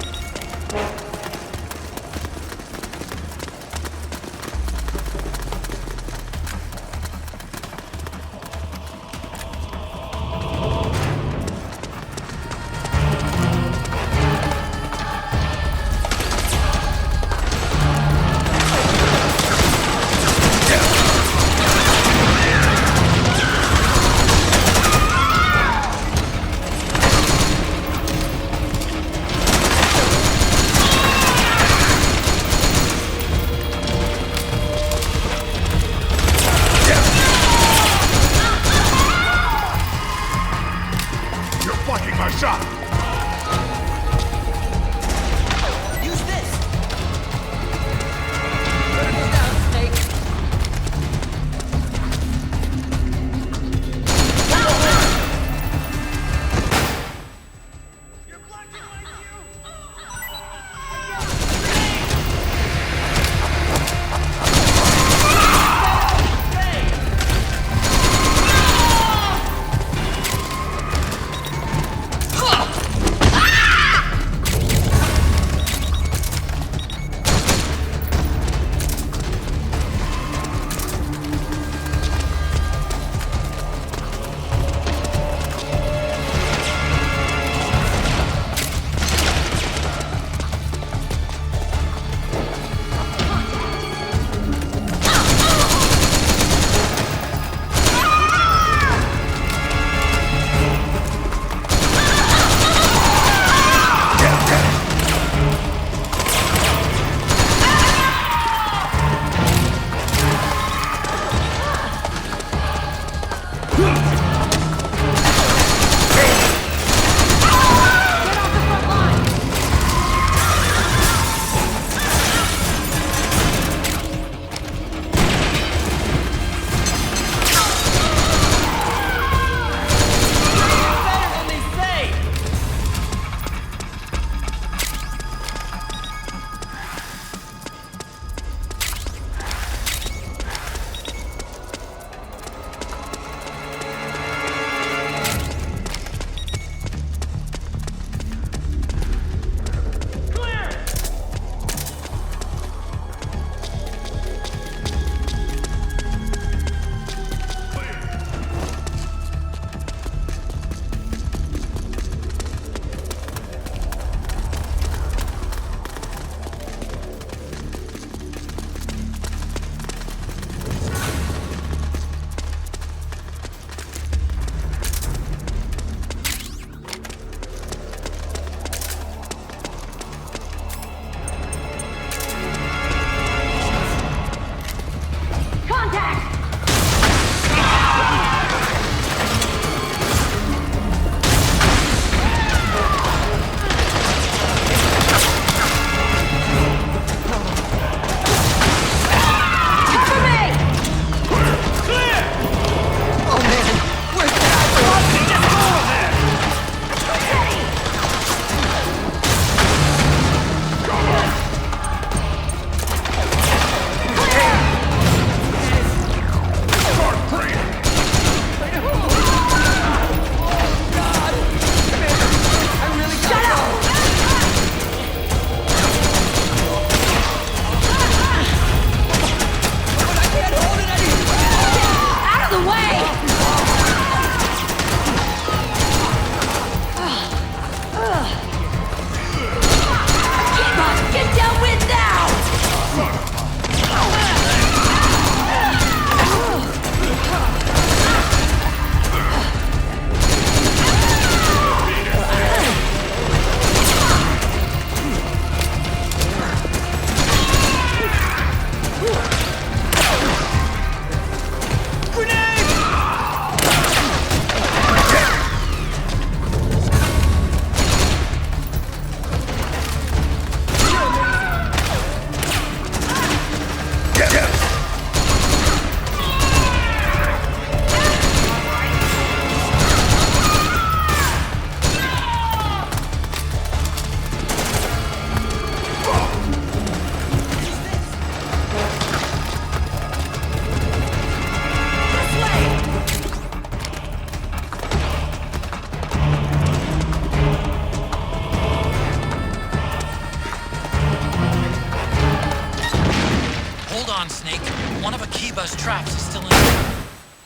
traps is still in there.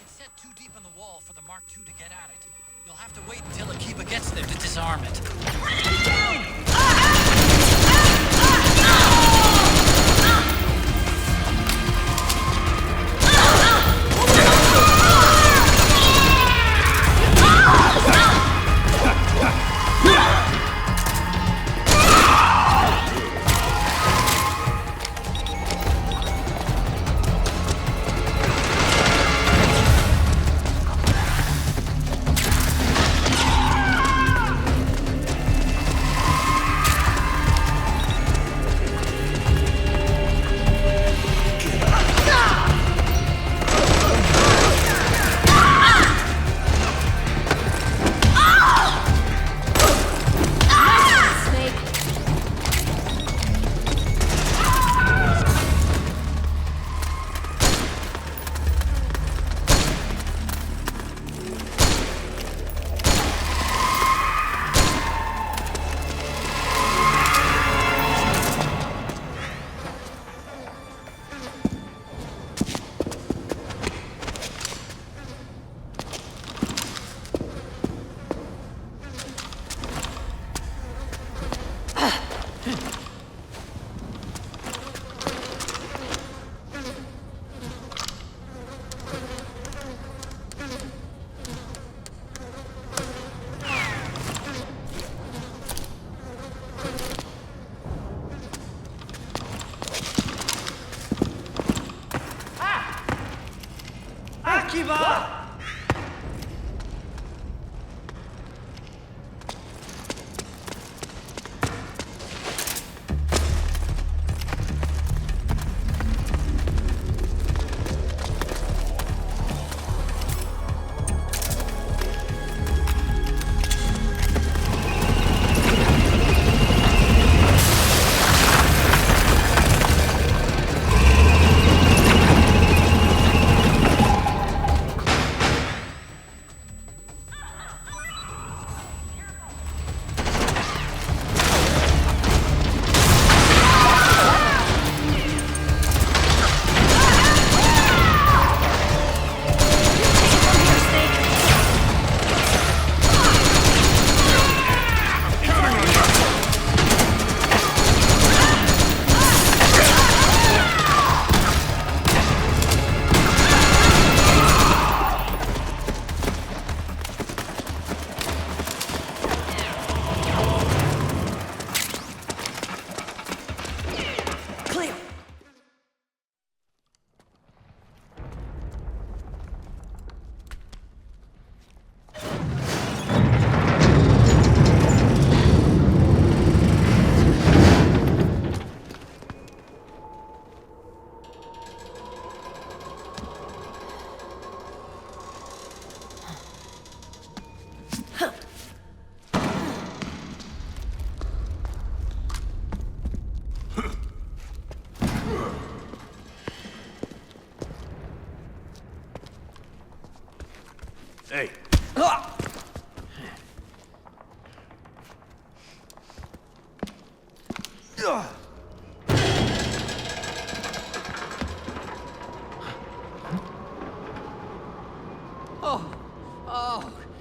It's set too deep in the wall for the Mark II to get at it. You'll have to wait until Akiba gets there to disarm it. Akiba! Hey.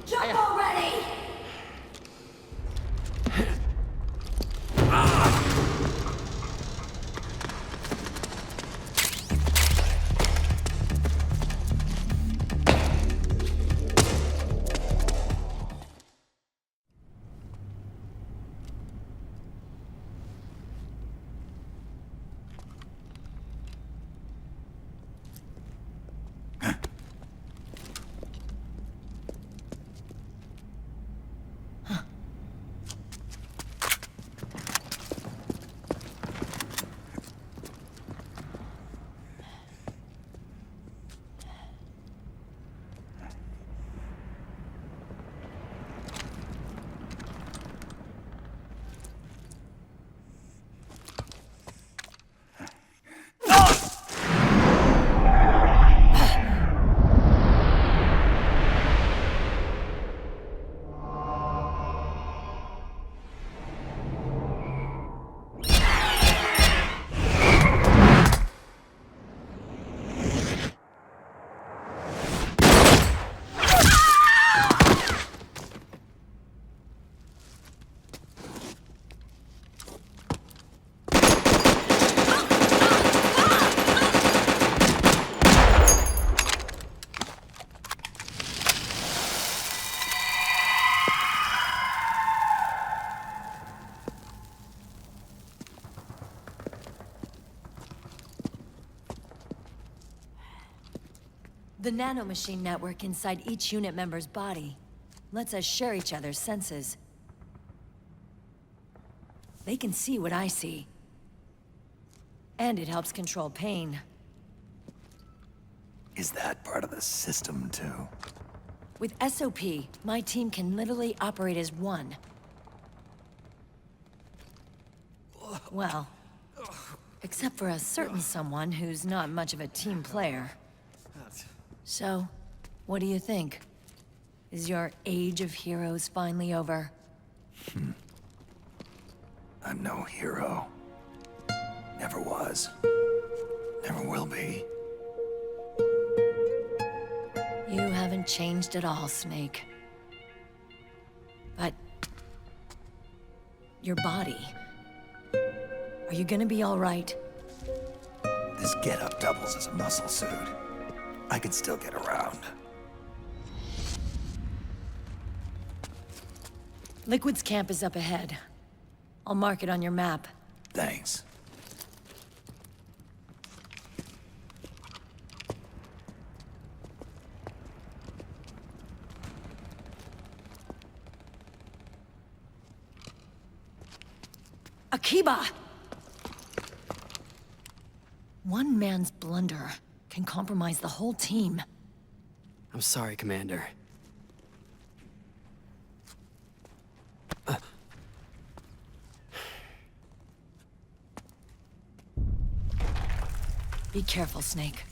Jump already! The nanomachine network inside each unit member's body lets us share each other's senses. They can see what I see. And it helps control pain. Is that part of the system, too? With SOP, my team can literally operate as one. Well, except for a certain someone who's not much of a team player. So, what do you think? Is your age of heroes finally over? I'm no hero. Never was. Never will be. You haven't changed at all, Snake. But... your body... are you gonna be all right? This get-up doubles as a muscle suit. I can still get around. Liquid's camp is up ahead. I'll mark it on your map. Thanks. Akiba! One man's blunder can compromise the whole team. I'm sorry, Commander. Be careful, Snake.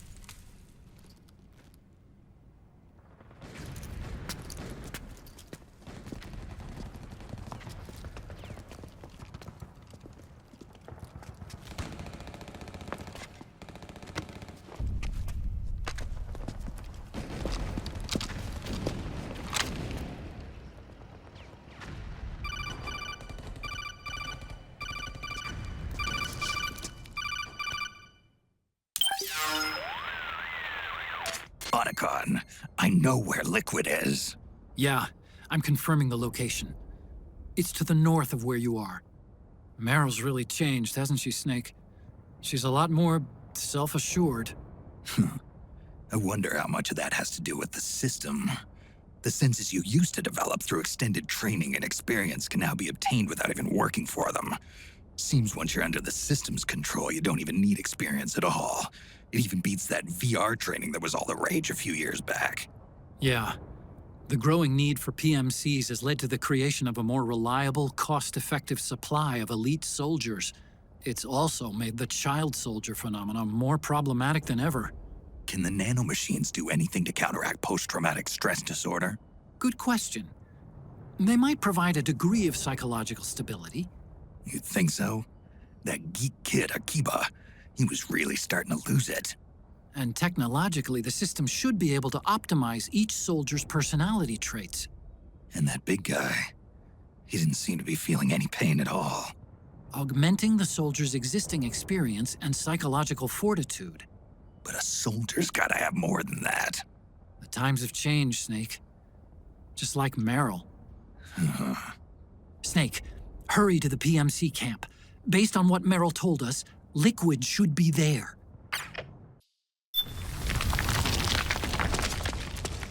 I know where Liquid is. Yeah, I'm confirming the location. It's to the north of where you are. Meryl's really changed, hasn't she, Snake? She's a lot more self-assured. I wonder how much of that has to do with the system. The senses you used to develop through extended training and experience can now be obtained without even working for them. Seems once you're under the system's control, you don't even need experience at all. It even beats that VR training that was all the rage a few years back. Yeah. The growing need for PMCs has led to the creation of a more reliable, cost-effective supply of elite soldiers. It's also made the child soldier phenomenon more problematic than ever. Can the nanomachines do anything to counteract post-traumatic stress disorder? Good question. They might provide a degree of psychological stability. You'd think so? That geek kid, Akiba, he was really starting to lose it. And technologically, the system should be able to optimize each soldier's personality traits. And that big guy, he didn't seem to be feeling any pain at all. Augmenting the soldier's existing experience and psychological fortitude. But a soldier's gotta have more than that. The times have changed, Snake. Just like Meryl. Snake, hurry to the PMC camp. Based on what Meryl told us, Liquid should be there.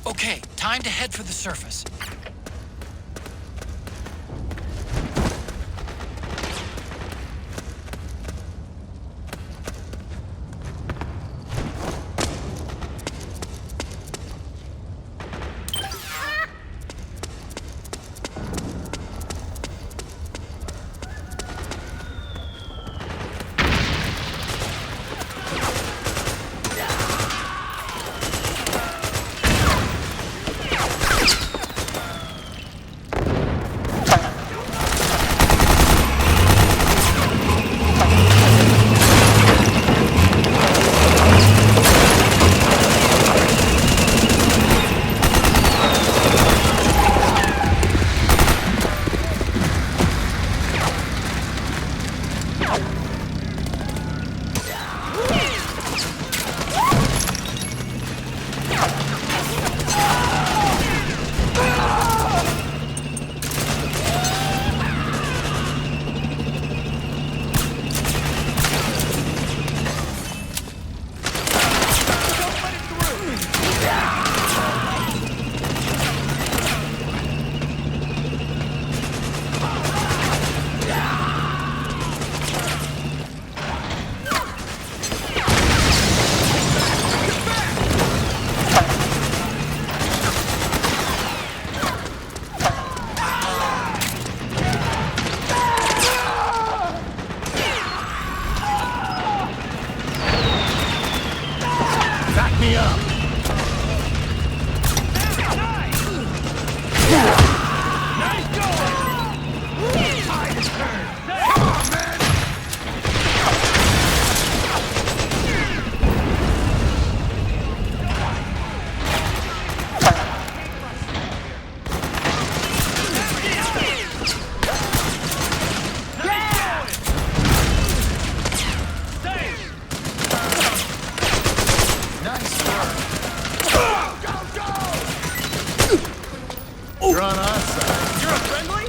Okay, time to head for the surface. You're a friendly?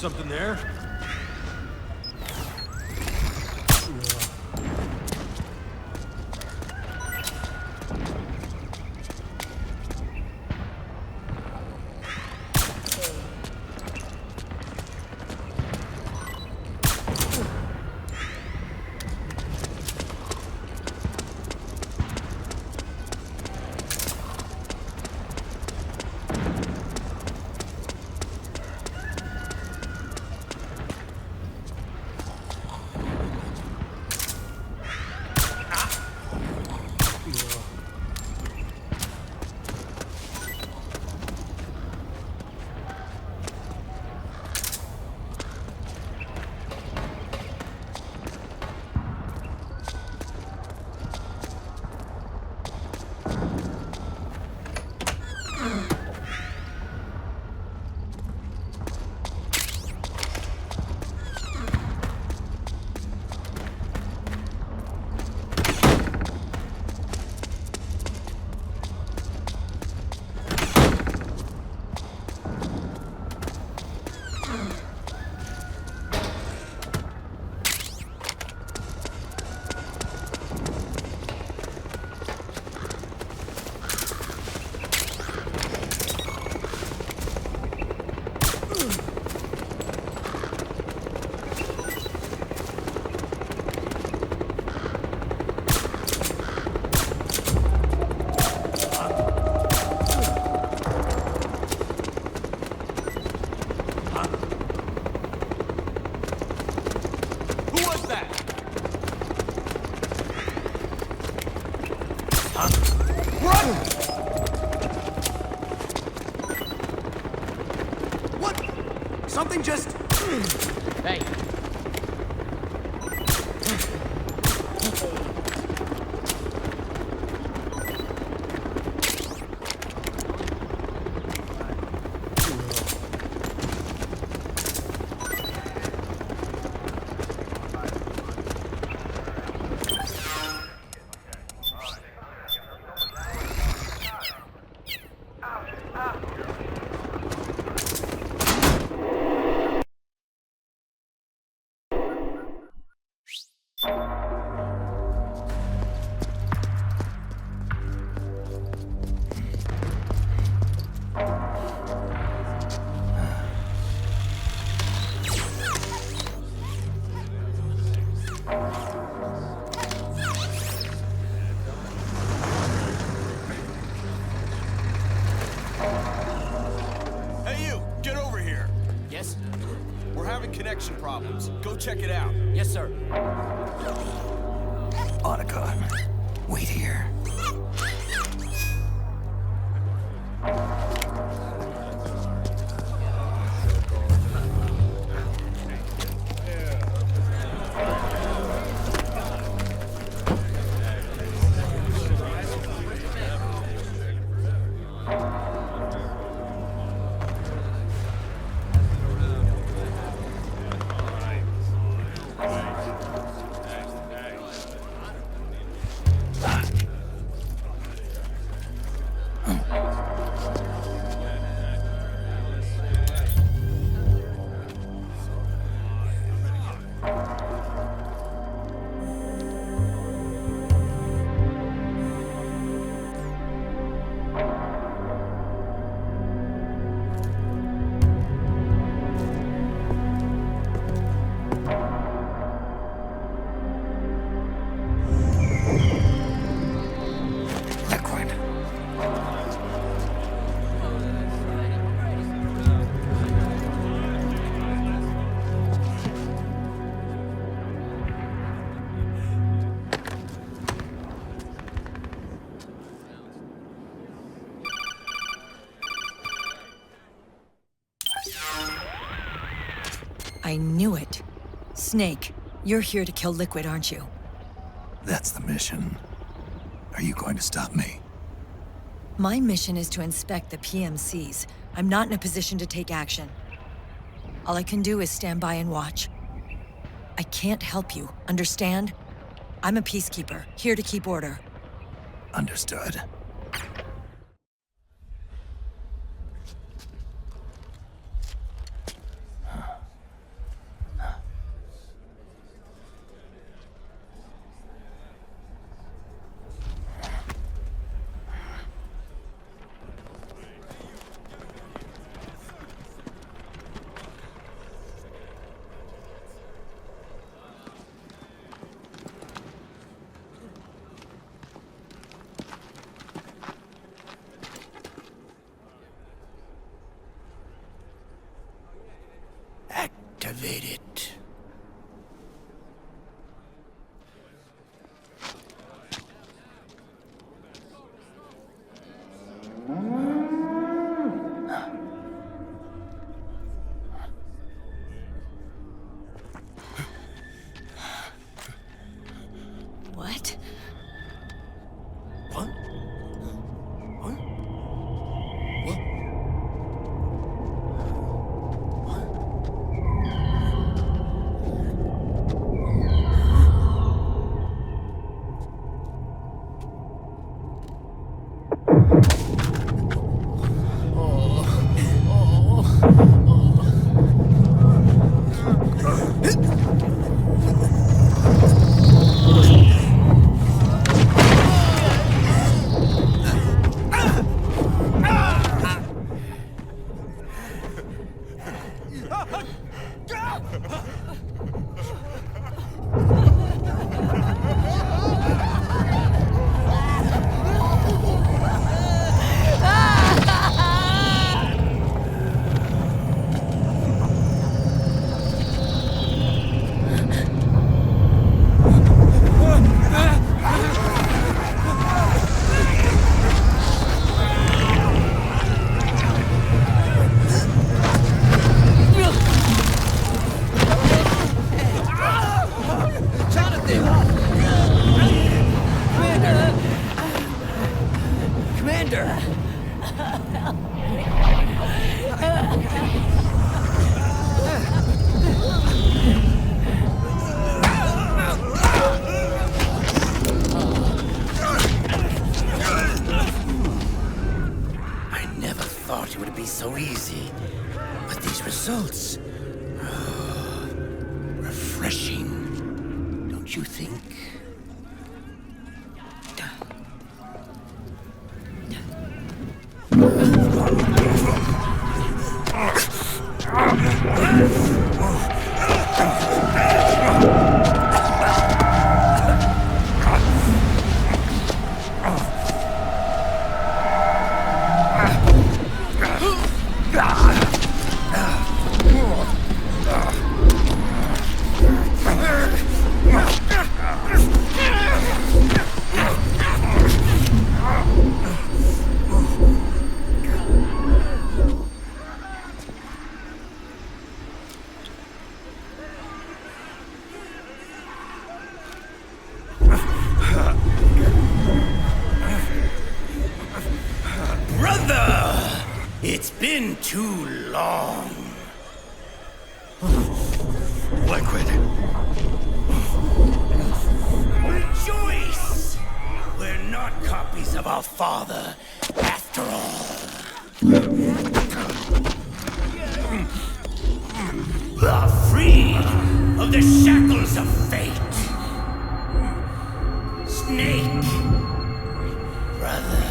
Something there? Something just... Hey. Connection problems. Go check it out. Yes, sir. Otacon, wait here. I knew it. Snake, you're here to kill Liquid, aren't you? That's the mission. Are you going to stop me? My mission is to inspect the PMCs. I'm not in a position to take action. All I can do is stand by and watch. I can't help you, understand? I'm a peacekeeper, here to keep order. Understood. So easy. But these results... refreshing. Don't you think? It's been too long. Liquid. Rejoice! We're not copies of our father, after all. We're free of the shackles of fate. Snake, brother.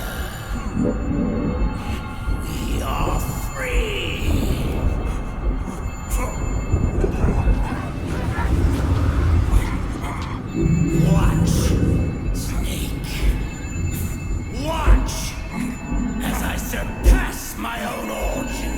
We are free! Watch, Snake. Watch as I surpass my own origin.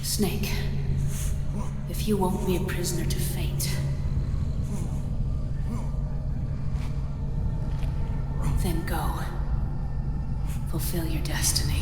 Snake, if you won't be a prisoner to fate, then go. Fulfill your destiny.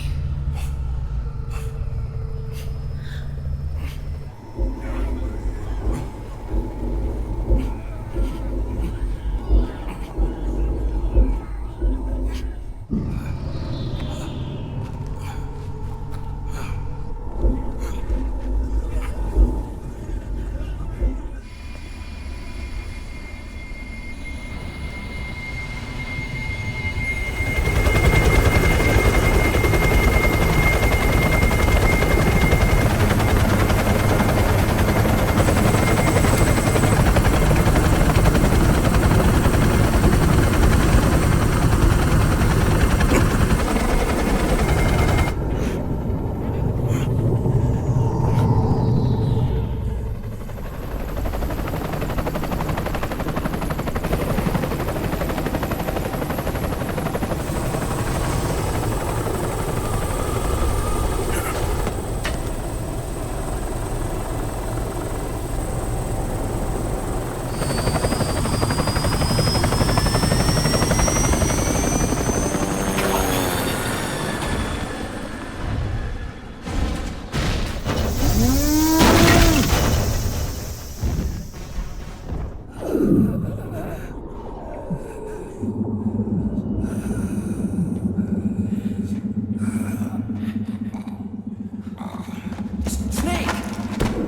Snake!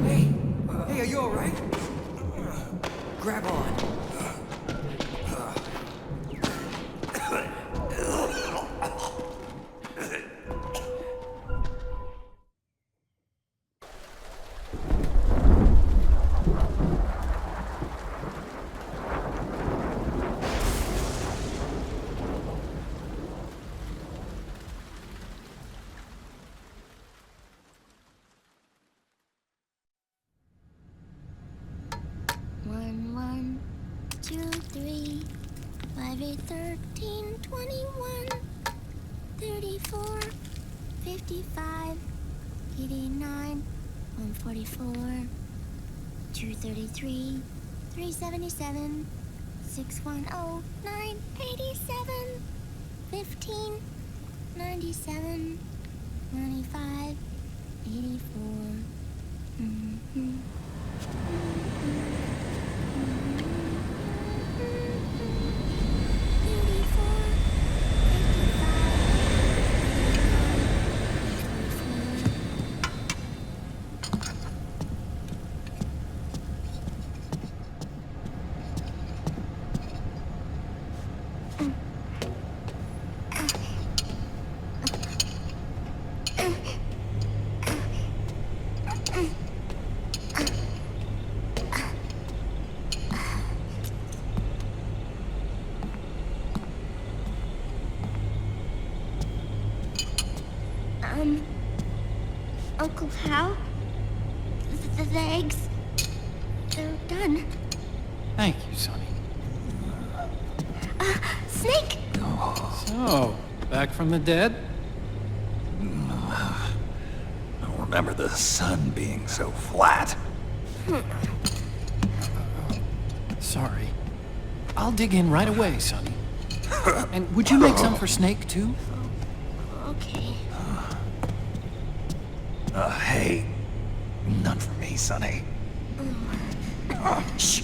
Hey, hey, are you all right? Grab on. One, 2, 3, 5, 8, 13, 21, 34, 55, 89, 144, 233, 377, 610, 987, 15, 97, 95, 84. Uncle Hal? The eggs, they're done. Thank you, Sonny. Snake! So, back from the dead? I don't remember the sun being so flat. Sorry. I'll dig in right away, Sonny. And would you make some for Snake, too? Okay. Hey, none for me, Sonny. Shh.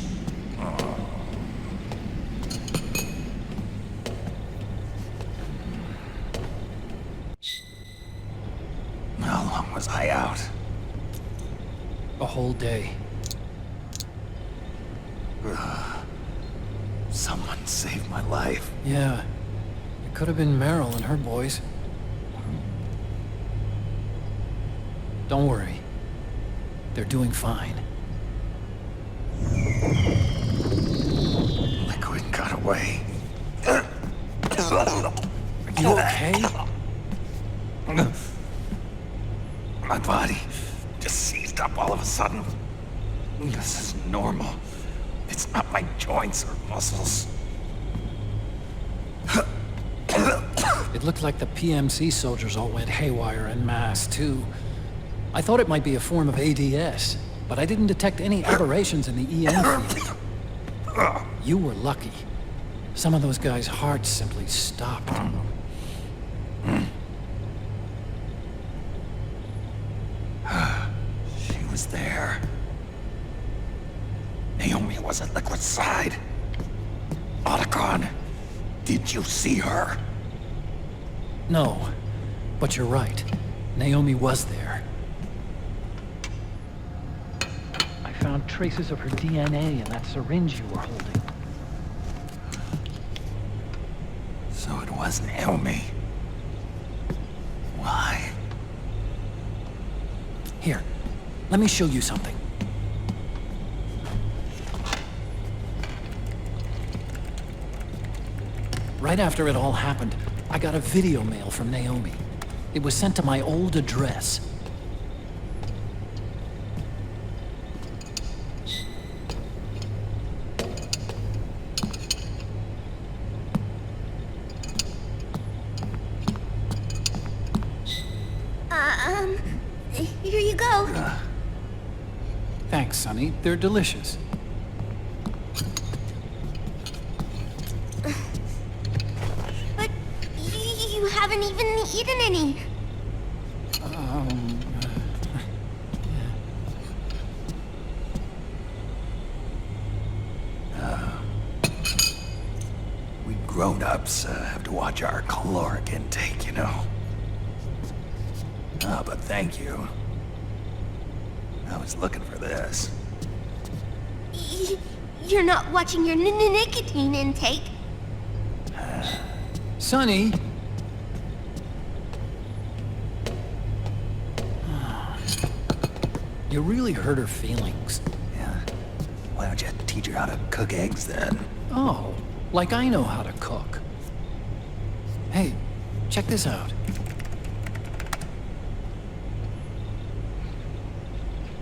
How long was I out? A whole day. Someone saved my life. Yeah. It could have been Meryl and her boys. Don't worry. They're doing fine. Liquid got away. Are you okay? My body just seized up all of a sudden. This is normal. It's not my joints or muscles. It looked like the PMC soldiers all went haywire en masse, too. I thought it might be a form of ADS, but I didn't detect any aberrations in the EM field. You were lucky. Some of those guys' hearts simply stopped. She was there. Naomi was at Liquid's side. Otacon, did you see her? No, but you're right. Naomi was there. I found traces of her DNA in that syringe you were holding. So it was Naomi. Why? Here, let me show you something. Right after it all happened, I got a video mail from Naomi. It was sent to my old address. Here you go. Thanks, Sonny. They're delicious. But you haven't even eaten any. We grown-ups have to watch our caloric intake, you know. Ah, but thank you. I was looking for this. You're not watching your nicotine intake. Sonny! You really hurt her feelings. Yeah. Why don't you teach her how to cook eggs then? Oh, like I know how to cook. Hey, check this out.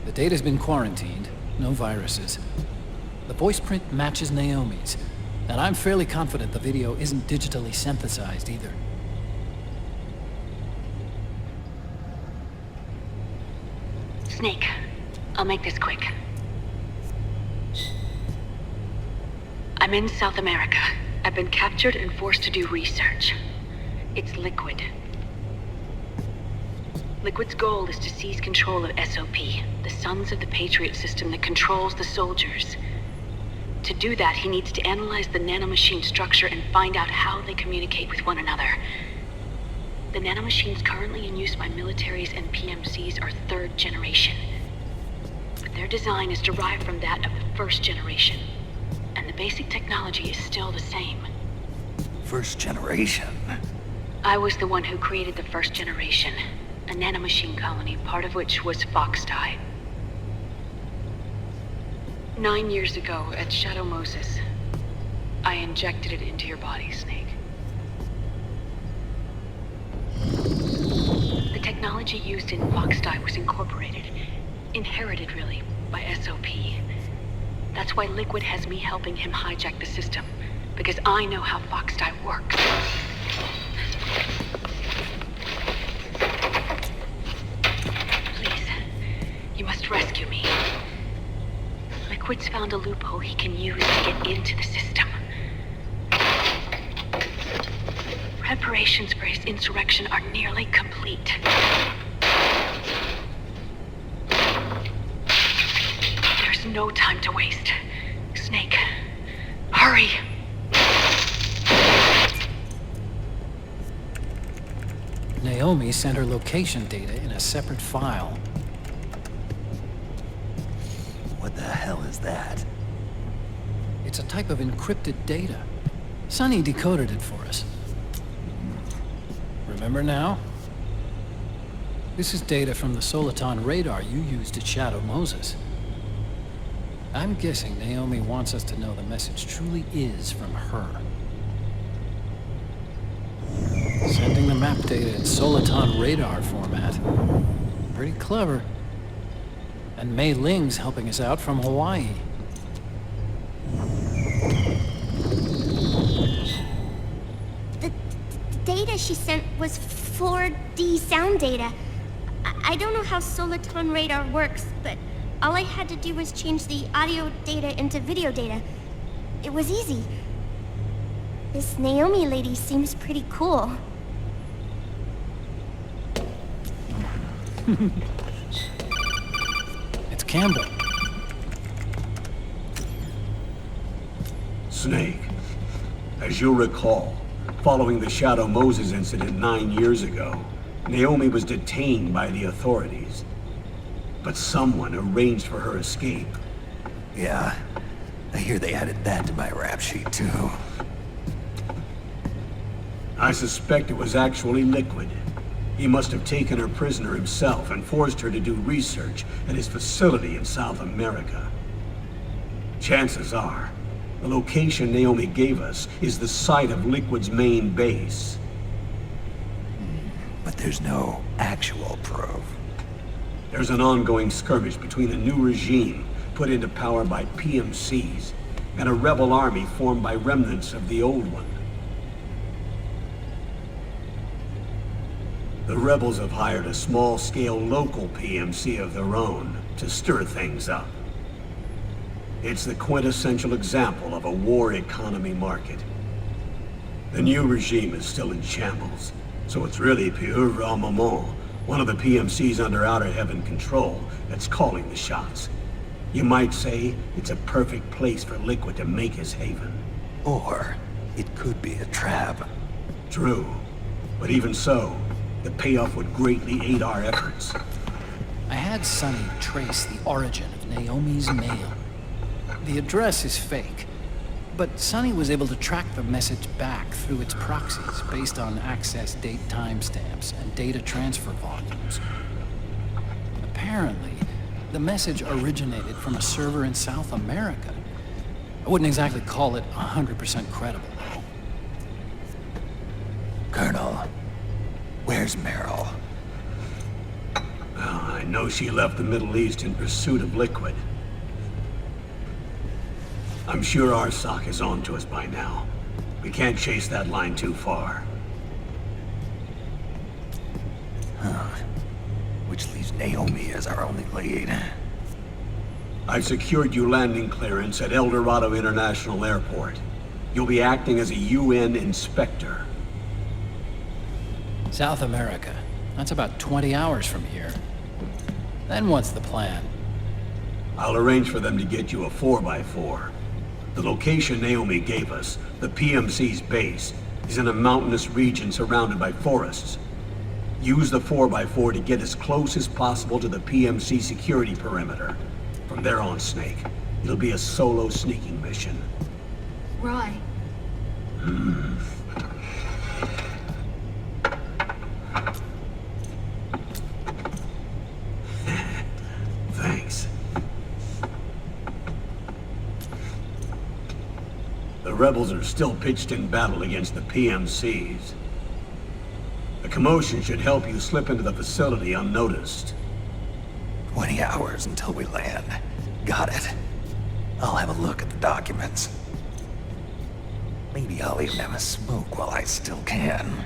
The data's been quarantined, no viruses. The voice print matches Naomi's, and I'm fairly confident the video isn't digitally synthesized either. Snake, I'll make this quick. I'm in South America. I've been captured and forced to do research. It's Liquid. Liquid's goal is to seize control of SOP, the Sons of the Patriot system that controls the soldiers. To do that, he needs to analyze the nanomachine structure and find out how they communicate with one another. The nanomachines currently in use by militaries and PMCs are 3rd generation. But their design is derived from that of the 1st generation. And the basic technology is still the same. 1st generation? I was the one who created the 1st generation. A nanomachine colony, part of which was Foxdie. 9 years ago, at Shadow Moses, I injected it into your body, Snake. The technology used in Foxdie was incorporated, inherited really, by SOP. That's why Liquid has me helping him hijack the system, because I know how Foxdie works. Please, you must rescue me. Liquid's found a loophole he can use to get into the system. Preparations for his insurrection are nearly complete. There's no time to waste. Snake, hurry! Naomi sent her location data in a separate file. What the hell is that? It's a type of encrypted data. Sonny decoded it for us. Remember now? This is data from the Soliton radar you used at Shadow Moses. I'm guessing Naomi wants us to know the message truly is from her. Sending the map data in Soliton radar format. Pretty clever. And Mei Ling's helping us out from Hawaii. The data she sent was 4D sound data. I don't know how Soliton radar works, but all I had to do was change the audio data into video data. It was easy. This Naomi lady seems pretty cool. It's Campbell. Snake, as you'll recall, following the Shadow Moses incident 9 years ago, Naomi was detained by the authorities. But someone arranged for her escape. Yeah, I hear they added that to my rap sheet too. I suspect it was actually Liquid. He must have taken her prisoner himself and forced her to do research at his facility in South America. Chances are, the location Naomi gave us is the site of Liquid's main base. But there's no actual proof. There's an ongoing skirmish between a new regime put into power by PMCs and a rebel army formed by remnants of the old one. The rebels have hired a small-scale local PMC of their own to stir things up. It's the quintessential example of a war economy market. The new regime is still in shambles, so it's really Pure Moment, one of the PMCs under Outer Heaven control, that's calling the shots. You might say it's a perfect place for Liquid to make his haven. Or It could be a trap. True. But even so, the payoff would greatly aid our efforts. I had Sonny trace the origin of Naomi's mail. The address is fake, but Sonny was able to track the message back through its proxies based on access date timestamps and data transfer volumes. Apparently, the message originated from a server in South America. I wouldn't exactly call it 100% credible, though. Colonel, where's Meryl? Well, I know she left the Middle East in pursuit of liquid. I'm sure our sock is on to us by now. We can't chase that line too far. Which leaves Naomi as our only lead. I've secured you landing clearance at El Dorado International Airport. You'll be acting as a UN inspector. South America. That's about 20 hours from here. Then what's the plan? I'll arrange for them to get you a 4x4. The location Naomi gave us, the PMC's base, is in a mountainous region surrounded by forests. Use the 4x4 to get as close as possible to the PMC security perimeter. From there on, Snake, it'll be a solo sneaking mission. Roy. Thanks. The rebels are still pitched in battle against the PMCs. The commotion should help you slip into the facility unnoticed. 20 hours until we land. Got it. I'll have a look at the documents. Maybe I'll even have a smoke while I still can.